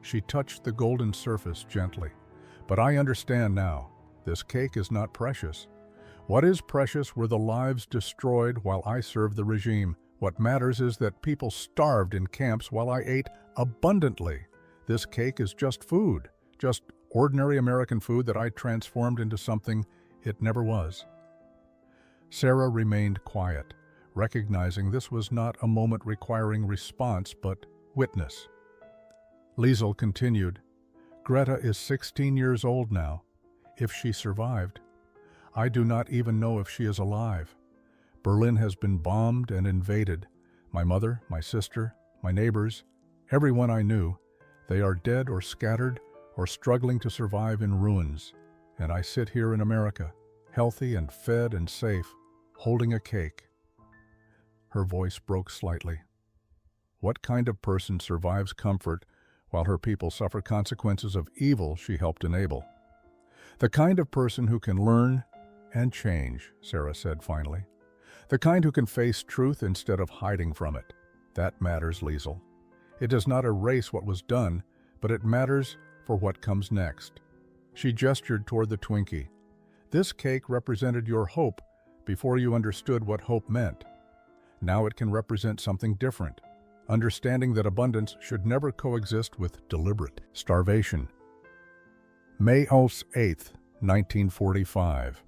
She touched the golden surface gently. "But I understand now. This cake is not precious. What is precious were the lives destroyed while I served the regime. What matters is that people starved in camps while I ate abundantly. This cake is just food, just ordinary American food that I transformed into something it never was." Sarah remained quiet, recognizing this was not a moment requiring response but witness. Liesel continued, "Greta is 16 years old now. If she survived, I do not even know if she is alive. Berlin has been bombed and invaded. My mother, my sister, my neighbors, everyone I knew, they are dead or scattered or struggling to survive in ruins. And I sit here in America, healthy and fed and safe, holding a cake." Her voice broke slightly. What kind of person survives comfort while her people suffer consequences of evil she helped enable? "The kind of person who can learn and change," Sarah said finally. "The kind who can face truth instead of hiding from it. That matters, Liesel. It does not erase what was done, but it matters for what comes next." She gestured toward the Twinkie. "This cake represented your hope before you understood what hope meant. Now it can represent something different, understanding that abundance should never coexist with deliberate starvation." May 8, 1945.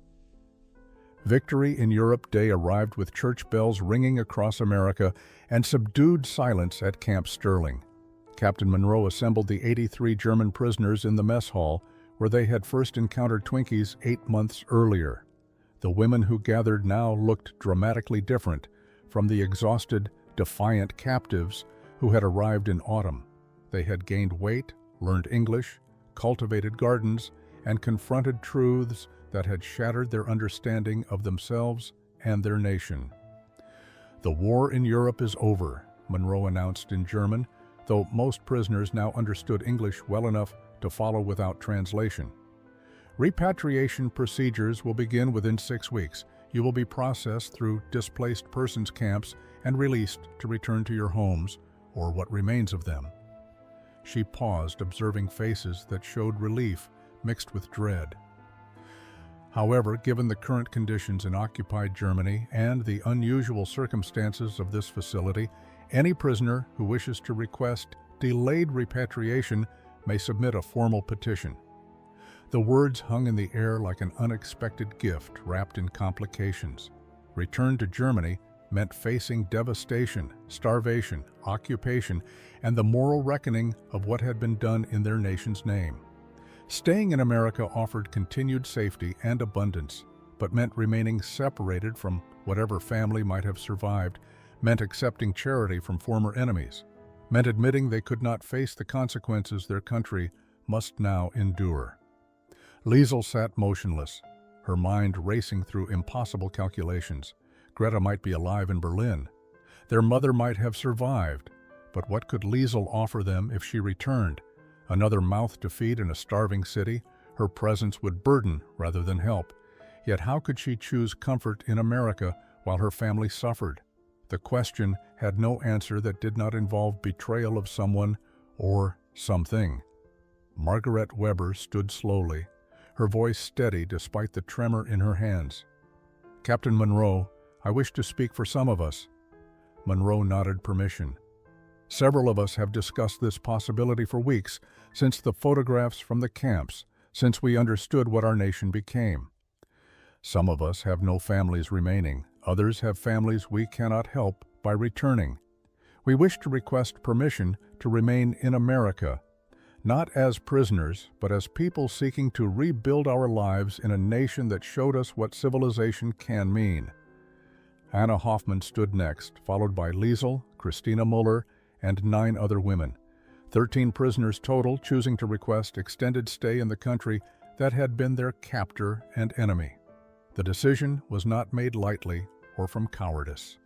Victory in Europe Day arrived with church bells ringing across America and subdued silence at Camp Sterling. Captain Monroe assembled the 83 German prisoners in the mess hall, where they had first encountered Twinkies 8 months earlier. The women who gathered now looked dramatically different from the exhausted, defiant captives who had arrived in autumn. They had gained weight, learned English, cultivated gardens, and confronted truths that had shattered their understanding of themselves and their nation. "The war in Europe is over," Monroe announced in German, though most prisoners now understood English well enough to follow without translation. "Repatriation procedures will begin within 6 weeks. You will be processed through displaced persons camps and released to return to your homes, or what remains of them." She paused, observing faces that showed relief mixed with dread. However, given the current conditions in occupied Germany and the unusual circumstances of this facility, any prisoner who wishes to request delayed repatriation may submit a formal petition. The words hung in the air like an unexpected gift wrapped in complications. Return to Germany meant facing devastation, starvation, occupation, and the moral reckoning of what had been done in their nation's name. Staying in America offered continued safety and abundance, but meant remaining separated from whatever family might have survived, meant accepting charity from former enemies, meant admitting they could not face the consequences their country must now endure. Liesel sat motionless, her mind racing through impossible calculations. Greta might be alive in Berlin. Their mother might have survived, but what could Liesel offer them if she returned? Another mouth to feed in a starving city? Her presence would burden rather than help. Yet how could she choose comfort in America while her family suffered? The question had no answer that did not involve betrayal of someone or something. Margaret Weber stood slowly, her voice steady despite the tremor in her hands. "Captain Monroe, I wish to speak for some of us." Monroe nodded permission. "Several of us have discussed this possibility for weeks, since the photographs from the camps, since we understood what our nation became. Some of us have no families remaining. Others have families we cannot help by returning. We wish to request permission to remain in America, not as prisoners, but as people seeking to rebuild our lives in a nation that showed us what civilization can mean." Anna Hoffman stood next, followed by Liesel, Christina Muller, and 9 other women. 13 prisoners total, choosing to request extended stay in the country that had been their captor and enemy. The decision was not made lightly or from cowardice.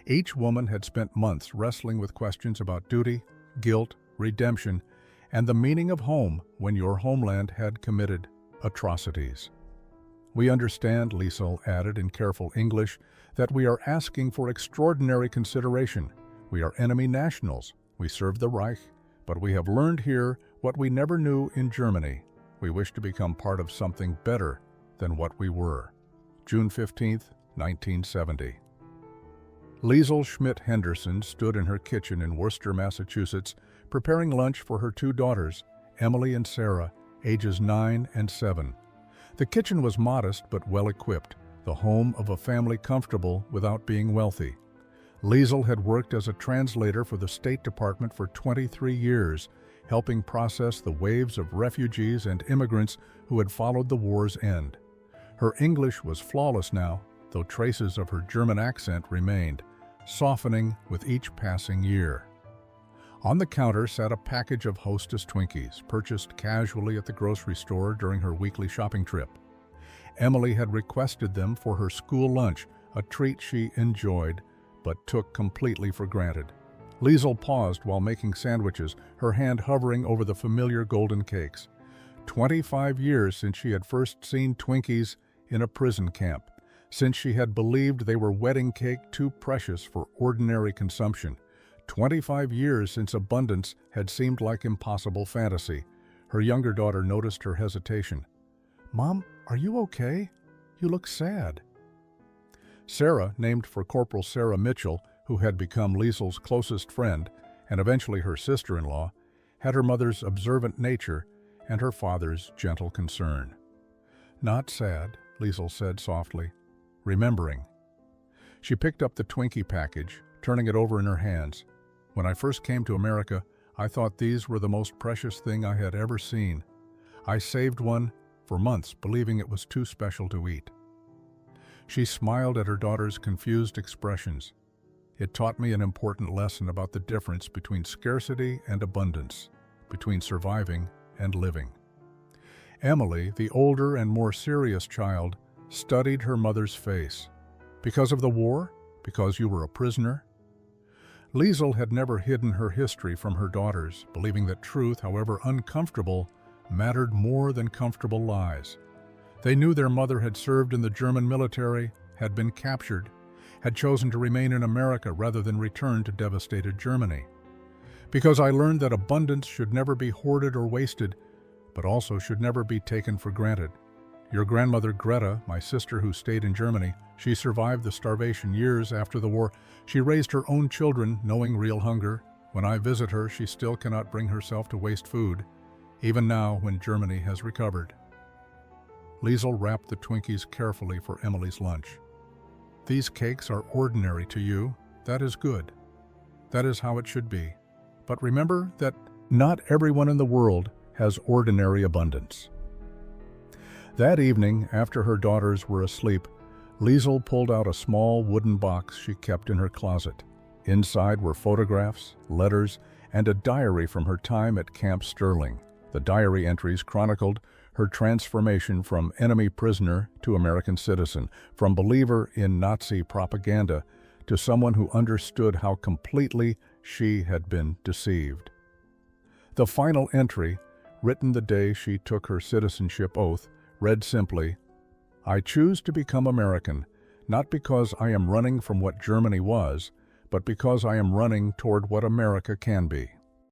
Each woman had spent months wrestling with questions about duty, guilt, redemption, and the meaning of home when your homeland had committed atrocities. "We understand," Liesel added in careful English, "that we are asking for extraordinary consideration. We are enemy nationals. We serve the Reich, but we have learned here what we never knew in Germany. We wish to become part of something better than what we were." June 15, 1970. Liesel Schmidt-Henderson stood in her kitchen in Worcester, Massachusetts, preparing lunch for her 2 daughters, Emily and Sarah, ages 9 and 7. The kitchen was modest but well-equipped, the home of a family comfortable without being wealthy. Liesel had worked as a translator for the State Department for 23 years, helping process the waves of refugees and immigrants who had followed the war's end. Her English was flawless now, though traces of her German accent remained, softening with each passing year. On the counter sat a package of Hostess Twinkies, purchased casually at the grocery store during her weekly shopping trip. Emily had requested them for her school lunch, a treat she enjoyed, but took completely for granted. Liesel paused while making sandwiches, her hand hovering over the familiar golden cakes. 25 years since she had first seen Twinkies in a prison camp, since she had believed they were wedding cake too precious for ordinary consumption. 25 years since abundance had seemed like impossible fantasy. Her younger daughter noticed her hesitation. "Mom, are you okay? You look sad." Sarah, named for Corporal Sarah Mitchell, who had become Liesel's closest friend and eventually her sister-in-law, had her mother's observant nature and her father's gentle concern. "Not sad," Liesel said softly. remembering. She picked up the Twinkie package, turning it over in her hands. When I first came to America, I thought these were the most precious thing I had ever seen. I saved one for months, believing it was too special to eat. She smiled at her daughter's confused expressions. It taught me an important lesson about the difference between scarcity and abundance, between surviving and living. Emily, the older and more serious child, studied her mother's face. Because of the war? Because you were a prisoner? Liesel had never hidden her history from her daughters, believing that truth, however uncomfortable, mattered more than comfortable lies. They knew their mother had served in the German military, had been captured, had chosen to remain in America rather than return to devastated Germany. Because I learned that abundance should never be hoarded or wasted, but also should never be taken for granted. Your grandmother Greta, my sister who stayed in Germany, she survived the starvation years after the war. She raised her own children, knowing real hunger. When I visit her, she still cannot bring herself to waste food, even now when Germany has recovered. Liesel wrapped the Twinkies carefully for Emily's lunch. These cakes are ordinary to you. That is good. That is how it should be. But remember that not everyone in the world has ordinary abundance. That evening, after her daughters were asleep, Liesel pulled out a small wooden box she kept in her closet. Inside were photographs, letters, and a diary from her time at Camp Sterling. The diary entries chronicled her transformation from enemy prisoner to American citizen, from believer in Nazi propaganda to someone who understood how completely she had been deceived. The final entry, written the day she took her citizenship oath, read simply, "I choose to become American, not because I am running from what Germany was, but because I am running toward what America can be."